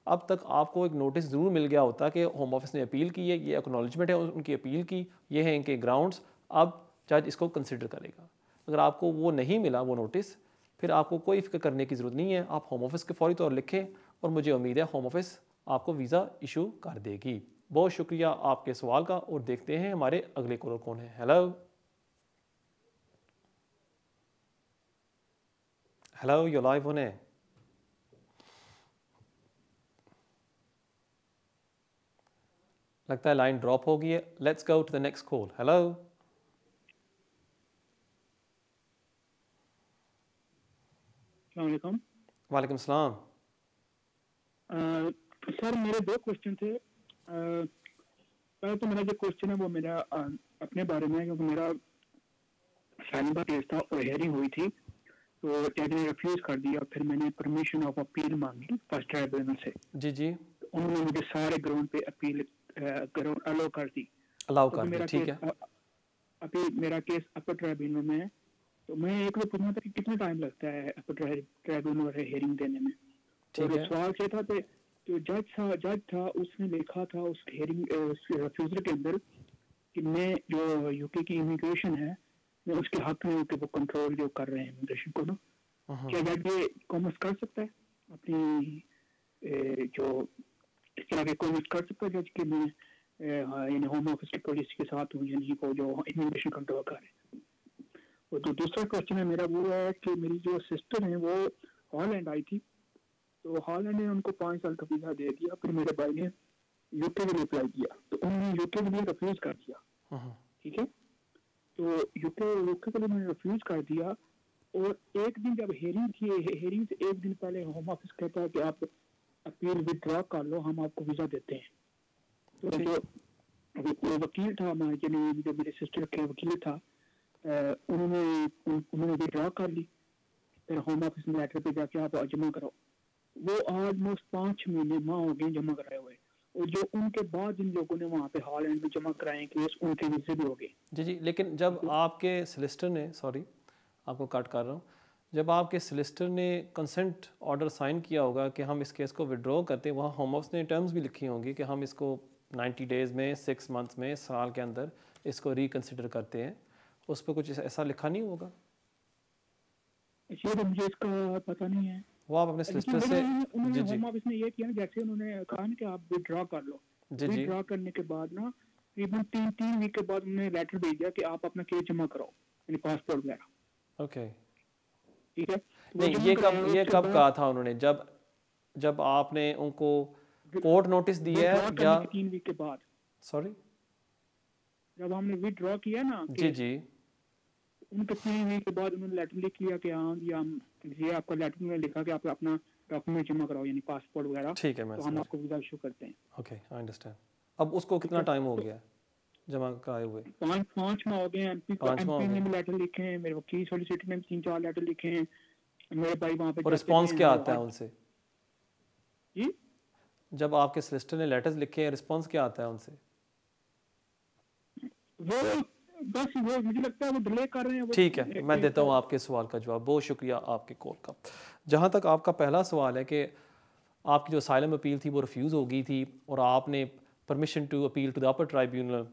अब तक आपको एक नोटिस ज़रूर मिल गया होता कि होम ऑफिस ने अपील की है, ये एक्नॉलेजमेंट है उनकी अपील की, ये है इनके ग्राउंड्स, अब जज इसको कंसिडर करेगा। अगर आपको वो नहीं मिला वो नोटिस, फिर आपको कोई फिक्र करने की ज़रूरत नहीं है। आप होम ऑफिस के फौरी तौर लिखें और मुझे उम्मीद है होम ऑफिस आपको वीज़ा इशू कर देगी। बहुत शुक्रिया आपके सवाल का, और देखते हैं हमारे अगले कॉलर कौन है। हेलो यू लाइव होने। लगता है लाइन ड्रॉप हो गई है। Let's go to the next call. Hello अस्सलाम वालेकुम सलाम। सर मेरे दो क्वेश्चन थे। पहले तो मेरा जो क्वेश्चन है वो मेरा अपने बारे में है, क्योंकि मेरा साइनबा केस था और हेयरिंग हुई थी, तो जज ने रिफ्यूज कर दिया। फिर मैंने परमिशन ऑफ अपील मांगी फर्स्ट ट्राइब्यूनल से। जी तो उन्होंने मुझे सारे ग्राउंड पे अपील ग्राउंड अलाउ कर दी। ठीक है। अभी मेरा केस अपर ट्राइब्यूनल में है, तो मैं एक बार पूछना था कि कितना टाइम लगता है अपर ट्राइब्यूनल हेयरिंग देने में। ठीक है। सवाल ये था कि जो जज था उसने लिखा था उस हेयरिंग रिफ्यूजल के अंदर कि मैं जो यूके की इमिग्रेशन है मैं उसके हक में कि वो कंट्रोल जो कर रहे हैं इमिग्रेशन को ना, क्या जज ये कॉमर्स कर सकता है अपनी जो इस तरह के कॉमर्स कर सकता है जज कि मैं इन होम ऑफिस की पॉलिसी के साथ हूँ या नहीं, वो जो इमिग्रेशन कंट्रोल कर रहे हैं। और जो दूसरा क्वेश्चन है मेरा वो है कि मेरी जो सिस्टर है वो हॉलैंड आई थी, तो हॉलैंड ने उनको 5 साल का वीजा दे दिया। फिर मेरे भाई ने यूके के लिए अप्लाई किया, तो उन्होंने यूके के लिए रिफ्यूज कर दिया। ठीक है, तो यूके के लिए मैंने रिफ्यूज कर दिया। और एक दिन जब हेयरिंग थी, हेयरिंग से एक दिन पहले होम ऑफिस कहता है कि आप अपील विड्रॉ कर लो, हम आपको वीजा देते हैं। तो जो वकील था जो मेरे सिस्टर के वकील था, उन्होंने विड्रॉ कर ली। फिर होम ऑफिस में लेटर पे जाके आप जमा करो। वो ऑलमोस्ट 5 महीने माह हो गए जमा कराए हुए, और जो उनके बाद जिन लोगों ने वहाँ पे हॉलैंड में जमा कराए केस, उनके वीजे भी हो गए। जी, लेकिन जब आपके सॉलिसिटर ने, सॉरी आपको कट कर रहा हूँ, जब आपके सॉलिसिटर ने कंसेंट ऑर्डर साइन किया होगा कि हम इस केस को विड्रॉ करते हैं, वहाँ होम ऑफिस ने टर्म्स भी लिखी होंगी कि हम इसको 90 डेज़ में, 6 मंथ्स में, साल के अंदर इसको रिकन्सिडर करते हैं। उस पर कुछ ऐसा लिखा नहीं होगा? तो मुझे इसका पता नहीं है। वो आप अपने सॉलिसिटर से उन्होंने होम ऑफिस ने ये किया, जैसे उन्होंने कहा ना कि आप विड्रॉ कर लो। विड्रॉ करने के बाद ना तकरीबन 3 वीक के बाद उन्होंने लेटर भेज दिया कि आप अपना केस जमा करो, यानी पासपोर्ट वगैरह। ओके, ठीक है। नहीं, ये कब कहा था उन्होंने? जब आपने उनको कोर्ट नोटिस दिया है या 3 वीक के बाद? सॉरी, जब हमने विड्रॉ किया ना जी जी, उनके 3 वीक के बाद उन्होंने लेटर लिख लिया कि हाँ जी हम ये आपका लेटर में लिखा कि आप अपना डॉक्यूमेंट जमा कराओ यानी पासपोर्ट वगैरह, ठीक है, मैं तो हम आपको वीज़ा इशू करते हैं। Okay, I understand. अब उसको कितना टाइम हो गया जमा कराए हुए? 5 माह हो गए हैं। एमपी ने भी लेटर लिखे हैं, मेरे वकील सॉलिसिटर ने भी 3-4 लेटर लिखे हैं, मेरे भाई वहाँ पे और रिस्पॉन्स क्या आता है उनसे? जी, जब आपके सिस्टर ने लेटर्स लिखे हैं, रिस्पॉन्स क्या आता है उनसे? वो बस वो मुझे लगता है वो डिले कर रहे हैं। ठीक है, मैं देता हूँ आपके सवाल का जवाब। बहुत शुक्रिया आपके कॉल का। जहाँ तक आपका पहला सवाल है कि आपकी जो असाइलम अपील थी वो रिफ्यूज़ हो गई थी और आपने permission to appeal to the upper tribunal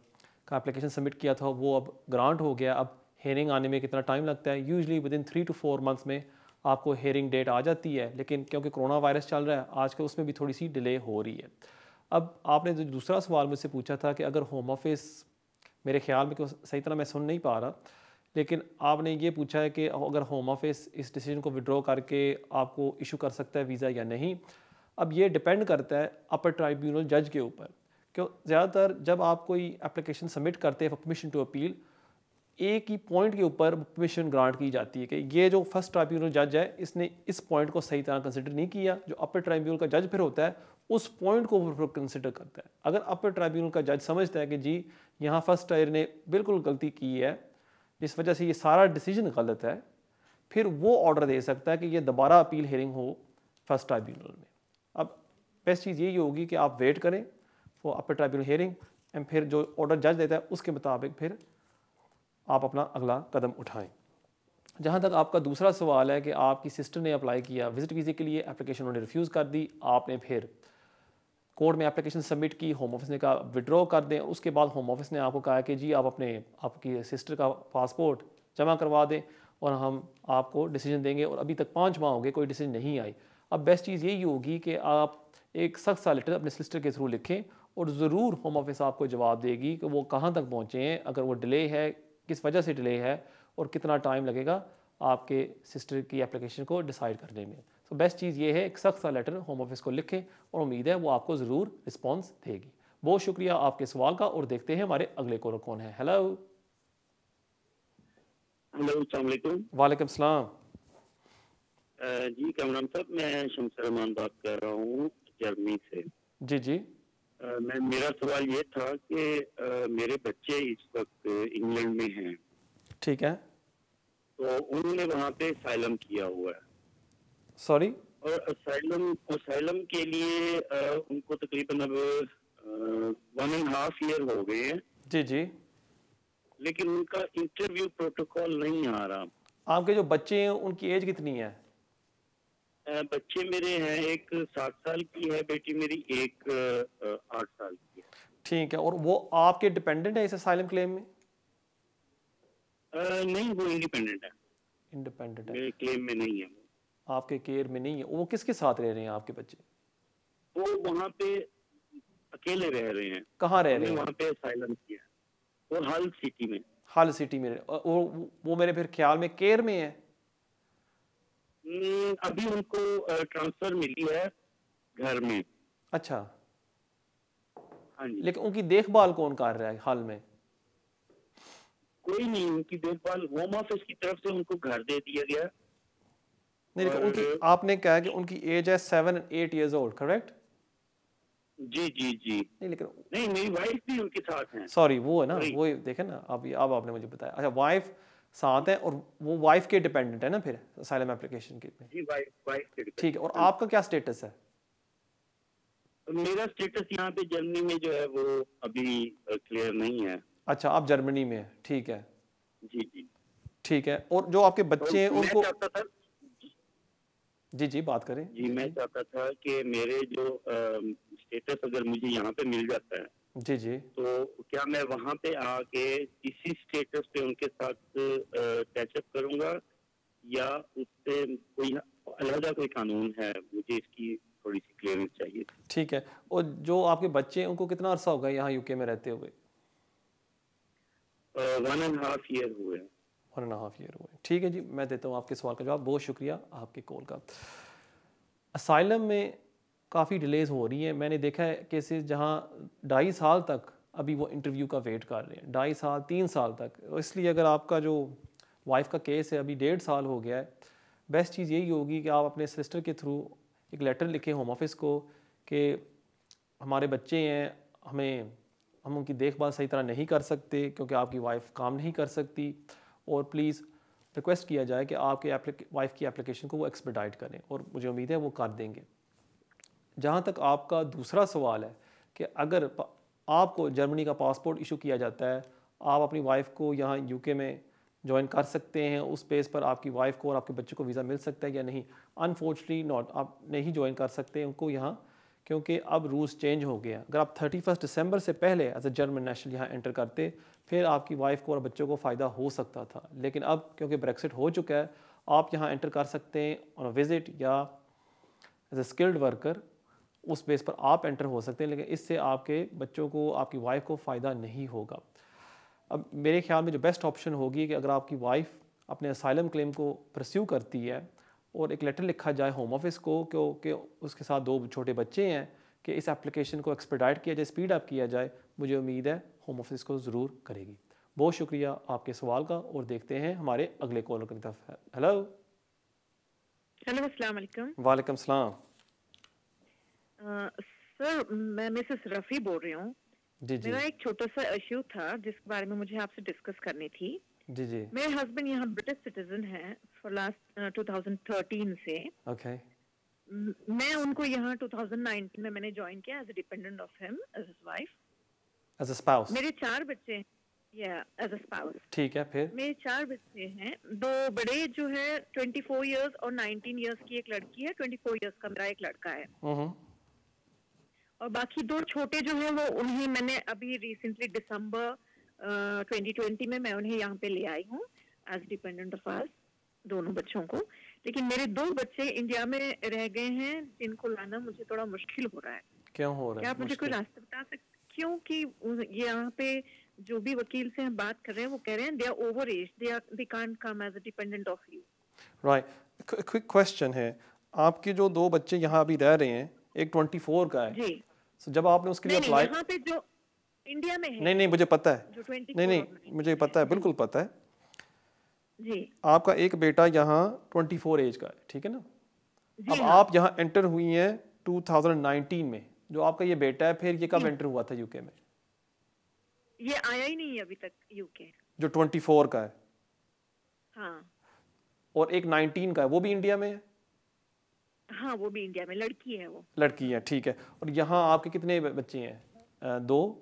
का एप्लीकेशन सबमिट किया था, वो अब ग्रांट हो गया। अब हेयरिंग आने में कितना टाइम लगता है? Usually with in 3 to 4 months में आपको हेयरिंग डेट आ जाती है, लेकिन क्योंकि कोरोना वायरस चल रहा है आजकल उसमें भी थोड़ी सी डिले हो रही है। अब आपने जो दूसरा सवाल मुझसे पूछा था कि अगर होम ऑफिस, मेरे ख्याल में सही तरह मैं सुन नहीं पा रहा, लेकिन आपने ये पूछा है कि अगर होम ऑफिस इस डिसीजन को विड्रॉ करके आपको इशू कर सकता है वीज़ा या नहीं। अब ये डिपेंड करता है अपर ट्राइब्यूनल जज के ऊपर, क्यों ज़्यादातर जब आप कोई एप्लीकेशन सबमिट करते हैं फॉर परमिशन टू अपील, एक ही पॉइंट के ऊपर परमिशन ग्रांट की जाती है कि ये जो फर्स्ट ट्राइब्यूनल जज है इसने इस पॉइंट को सही तरह कंसिडर नहीं किया। जो अपर ट्राइब्यूनल का जज फिर होता है उस पॉइंट को फिर कंसिडर करता है। अगर अपर ट्राइब्यूनल का जज समझता है कि जी यहाँ फर्स्ट टायर ने बिल्कुल गलती की है, जिस वजह से ये सारा डिसीजन गलत है, फिर वो ऑर्डर दे सकता है कि ये दोबारा अपील हेयरिंग हो फर्स्ट ट्राइब्यूनल में। अब बेस्ट चीज़ यही होगी कि आप वेट करें for upper tribunal hearing and फिर जो ऑर्डर जज देता है उसके मुताबिक फिर आप अपना अगला कदम उठाएं। जहाँ तक आपका दूसरा सवाल है कि आपकी सिस्टर ने अप्लाई किया विजिट वीज़े के लिए, एप्लीकेशन उन्होंने रिफ्यूज़ कर दी, आपने फिर कोर्ट में एप्लीकेशन सबमिट की, होम ऑफिस ने कहा विड्रॉ कर दें, उसके बाद होम ऑफिस ने आपको कहा कि जी आप आपकी सिस्टर का पासपोर्ट जमा करवा दें और हम आपको डिसीजन देंगे, और अभी तक 5 माह हो गए कोई डिसीजन नहीं आई। अब बेस्ट चीज़ यही होगी कि आप एक सख्त सा लेटर अपने सिस्टर के थ्रू लिखें और ज़रूर होम ऑफिस आपको जवाब देगी कि वो कहाँ तक पहुँचे हैं, अगर वो डिले है किस वजह से डिले है और कितना टाइम लगेगा आपके सिस्टर की एप्लीकेशन को डिसाइड करने में। तो बेस्ट चीज़ ये है एक सख्त सा लेटर होम ऑफिस को लिखें और उम्मीद है वो आपको ज़रूर रिस्पॉन्स देगी। बहुत शुक्रिया आपके सवाल का और देखते हैं हमारे अगले कॉलर कौन है। हेलो अस्सलाम वालेकुम। वालेकुम सलाम। जी कामरान साहब, मैं शमस रहमान बात कर रहा हूँ जर्मनी से। जी जी। मेरा सवाल ये था कि मेरे बच्चे इस वक्त इंग्लैंड में हैं। ठीक है। तो उन्होंने वहाँ पे असाइलम किया हुआ है। सॉरी? और असाइलम के लिए उनको तकरीबन अब 1.5 ईयर हो गए हैं। जी जी। लेकिन उनका इंटरव्यू प्रोटोकॉल नहीं आ रहा। आपके जो बच्चे हैं उनकी एज कितनी है? बच्चे मेरे हैं, एक 7 साल की है बेटी मेरी, एक 8 साल की है। ठीक है। और वो आपके डिपेंडेंट है इस असाइलम क्लेम में? नहीं, वो इंडिपेंडेंट है। इंडिपेंडेंट है, मेरे क्लेम में नहीं है। आपके केयर में नहीं है। वो किसके साथ रह रहे हैं आपके बच्चे? वो वहाँ पे अकेले रह रहे हैं। कहाँ रह रहे हैं? वहाँ पे असाइलम किया है, और हल सिटी में। हल सिटी में। वो मेरे फिर ख्याल में केयर में है। अभी उनको ट्रांसफर मिली है घर में। अच्छा। हाँ जी। लेकिन उनकी देखभाल कौन कर रहा है हाल में? कोई नहीं, उनकी देखभाल होम ऑफिस की तरफ से उनको घर दे दिया गया। नहीं, लेकिन उनकी आपने कहा कि उनकी एज है 7 and 8 years old, करेक्ट? जी जी जी। नहीं, लेकिन नहीं, मेरी वाइफ भी उनके साथ है। सॉरी, वो है ना, वो देखे ना अब आपने मुझे बताया। अच्छा, वाइफ साथ है और वो वाइफ के डिपेंडेंट है ना फिर असाइलम एप्लीकेशन के में? जी, वाइफ के। ठीक है। और आपका क्या स्टेटस है? मेरा स्टेटस यहाँ पे जर्मनी में जो है वो अभी क्लियर नहीं है। अच्छा, आप जर्मनी में है। ठीक है। जी जी। ठीक है। और जो आपके बच्चे हैं उनको जी जी बात करें। जी, मैं चाहता था कि मेरे जो स्टेटस अगर मुझे यहाँ पे मिल जाता है जी जी, तो क्या मैं वहाँ पे आके इसी स्टेटस पे उनके साथ टचअप करूँगा, या उससे कोई अलग कोई कानून है? मुझे इसकी थोड़ी सी क्लियरेंस चाहिए। ठीक है। और जो आपके बच्चे हैं उनको कितना अरसा होगा यहाँ यूके में रहते हुए? 1.5 ईयर हुए। 1.5 ईयर हुए। ठीक है जी, मैं देता हूँ आपके सवाल का जवाब। बहुत शुक्रिया आपके कॉल का। असाइलम में काफ़ी डिलेज़ हो रही हैं। मैंने देखा है केसेस जहाँ 2.5 साल तक अभी वो इंटरव्यू का वेट कर रहे हैं 2.5 साल 3 साल तक। इसलिए अगर आपका जो वाइफ का केस है अभी 1.5 साल हो गया है, बेस्ट चीज़ यही होगी कि आप अपने सिस्टर के थ्रू एक लेटर लिखें होम ऑफिस को कि हमारे बच्चे हैं, हम उनकी देखभाल सही तरह नहीं कर सकते क्योंकि आपकी वाइफ काम नहीं कर सकती, और प्लीज़ रिक्वेस्ट किया जाए कि आपके वाइफ की एप्लीकेशन को वो एक्सपेडाइट करें, और मुझे उम्मीद है वो कर देंगे। जहाँ तक आपका दूसरा सवाल है कि अगर आपको जर्मनी का पासपोर्ट इशू किया जाता है, आप अपनी वाइफ को यहाँ यूके में ज्वाइन कर सकते हैं, उस बेस पर आपकी वाइफ को और आपके बच्चे को वीज़ा मिल सकता है या नहीं? अनफॉर्चुनेटली नॉट, आप नहीं ज्वाइन कर सकते उनको यहाँ, क्योंकि अब रूल्स चेंज हो गया। अगर आप 31 दिसंबर से पहले एज अ जर्मन नेशनल यहाँ एंटर करते, फिर आपकी वाइफ को और बच्चों को फ़ायदा हो सकता था, लेकिन अब क्योंकि ब्रेक्सिट हो चुका है, आप यहाँ एंटर कर सकते हैं ऑन अ विज़िट या एज अ स्किल्ड वर्कर, उस बेस पर आप एंटर हो सकते हैं, लेकिन इससे आपके बच्चों को, आपकी वाइफ को फ़ायदा नहीं होगा। अब मेरे ख्याल में जो बेस्ट ऑप्शन होगी कि अगर आपकी वाइफ अपने असाइलम क्लेम को परस्यू करती है और एक लेटर लिखा जाए होम ऑफिस को कि उसके साथ 2 छोटे बच्चे हैं, कि इस एप्लीकेशन को एक्सपेडाइट किया जाए, स्पीड अप किया जाए, मुझे उम्मीद है होम ऑफिस को ज़रूर करेगी। बहुत शुक्रिया आपके सवाल का, और देखते हैं हमारे अगले कॉलर की तरफ। हेलो अस्सलाम वालेकुम। वालेकुम सलाम। सर मैं मिसेस रफ़ी बोल रही हूँ। जी जी। मेरा एक छोटा सा इश्यू था जिसके बारे में मुझे आपसे डिस्कस करनी थी। जी जी। मेरे हस्बैंड यहाँ ब्रिटिश सिटीजन हैं फॉर लास्ट 2013 से। ओके। मैं उनको यहाँ 2019 में मैंने ज्वाइन किया as a dependent of him as his wife, as a spouse. मेरे 4 बच्चे, या एज अ स्पाउस। ठीक है, फिर मेरे 4 बच्चे हैं, 2 बड़े जो है 24 इयर्स और 19 इयर्स की एक लड़की है, 24 इयर्स का मेरा एक लड़का है, और बाकी 2 छोटे जो है वो उन्हें मैंने अभी रिसेंटली दिसंबर 2020 में मैं उन्हें यहाँ पे ले आई हूँ एज डिपेंडेंट ऑफ अस, दोनों बच्चों को। लेकिन मेरे 2 बच्चे इंडिया में रह गए हैं जिनको लाना मुझे थोड़ा मुश्किल हो रहा है। क्यों हो रहा है? क्या आप मुझे कोई रास्ता बता सकते? क्योंकि यहाँ पे जो भी वकील से हम बात कर रहे हैं वो कह रहे हैं they are over age, they can't come as a dependent of you. Right. Quick question है, आपके जो 2 बच्चे यहाँ अभी रह रहे हैं, एक 24 का है जी, so, जब आपने उसके लिए अप्लाई, यहाँ पे जो इंडिया में है, नहीं मुझे पता है, जो 24 नहीं मुझे पता है, बिल्कुल पता है जी। आपका एक बेटा यहाँ 24 एज का है, ठीक है ना? अब हाँ। आप यहाँ एंटर हुई हैं 2019 में, जो आपका ये बेटा है, फिर ये कब एंटर हुआ था यूके में? ये आया ही नहीं अभी तक यूके। जो 24 का है? हाँ। और एक 19 का है, वो भी इंडिया में है? हाँ, वो भी इंडिया में, लड़की है वो। लड़की है, ठीक है। और यहाँ आपके कितने बच्चे हैं? 2?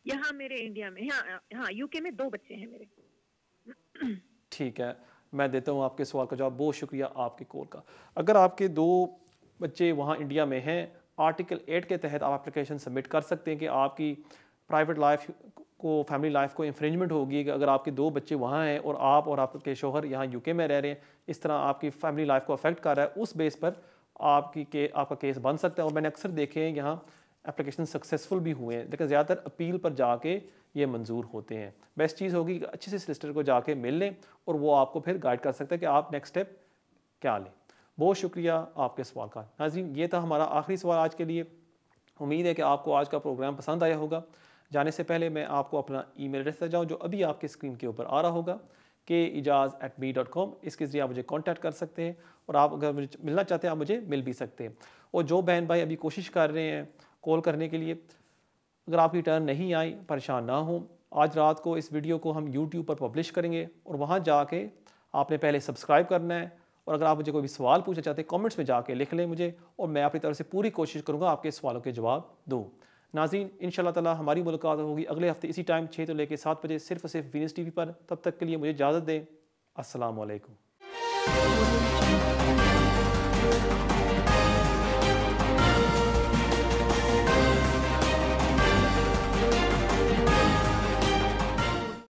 यहाँ मेरे इंडिया में, हाँ यूके में 2 बच्चे हैं मेरे। ठीक है, मैं देता हूँ आपके सवाल का जवाब। बहुत शुक्रिया आपके कॉल का। अगर आपके 2 बच्चे वहाँ इंडिया में हैं, आर्टिकल 8 के तहत आप एप्लीकेशन सबमिट कर सकते हैं कि आपकी प्राइवेट लाइफ को, फैमिली लाइफ को इंफ्रिंजमेंट होगी कि अगर आपके 2 बच्चे वहाँ हैं और आप और आपके शोहर यहाँ यूके में रह रहे हैं, इस तरह आपकी फैमिली लाइफ को अफेक्ट कर रहा है, उस बेस पर आपका केस बन सकता है। और मैंने अक्सर देखे हैं यहाँ एप्लीकेशन सक्सेसफुल भी हुए हैं, लेकिन ज़्यादातर अपील पर जाके ये मंजूर होते हैं। बेस्ट चीज़ होगी कि अच्छे से सॉलिसिटर को जाके मिल लें और वो आपको फिर गाइड कर सकता है कि आप नेक्स्ट स्टेप क्या लें। बहुत शुक्रिया आपके सवाल का। नाज़रीन, ये था हमारा आखिरी सवाल आज के लिए। उम्मीद है कि आपको आज का प्रोग्राम पसंद आया होगा। जाने से पहले मैं आपको अपना ईमेल एड्रेस दे जाऊँ जो अभी आपके स्क्रीन के ऊपर आ रहा होगा, kejaz@me.com। इसके ज़रिए आप मुझे कांटेक्ट कर सकते हैं, और आप अगर मुझे मिलना चाहते हैं आप मुझे मिल भी सकते हैं। और जो बहन भाई अभी कोशिश कर रहे हैं कॉल करने के लिए, अगर आपकी टर्न नहीं आई, परेशान ना हो, आज रात को इस वीडियो को हम YouTube पर पब्लिश करेंगे और वहाँ जाके आपने पहले सब्सक्राइब करना है, और अगर आप मुझे कोई भी सवाल पूछना चाहते हैं कमेंट्स में जाके लिख लें मुझे, और मैं अपनी तरफ से पूरी कोशिश करूँगा आपके सवालों के जवाब दूँ। नाज़रीन, इंशाअल्लाह ताला हमारी मुलाकात होगी अगले हफ्ते इसी टाइम 6 से लेकर 7 बजे, सिर्फ और सिर्फ वीनस TV पर। तब तक के लिए मुझे इजाज़त दें। अस्सलाम वालेकुम।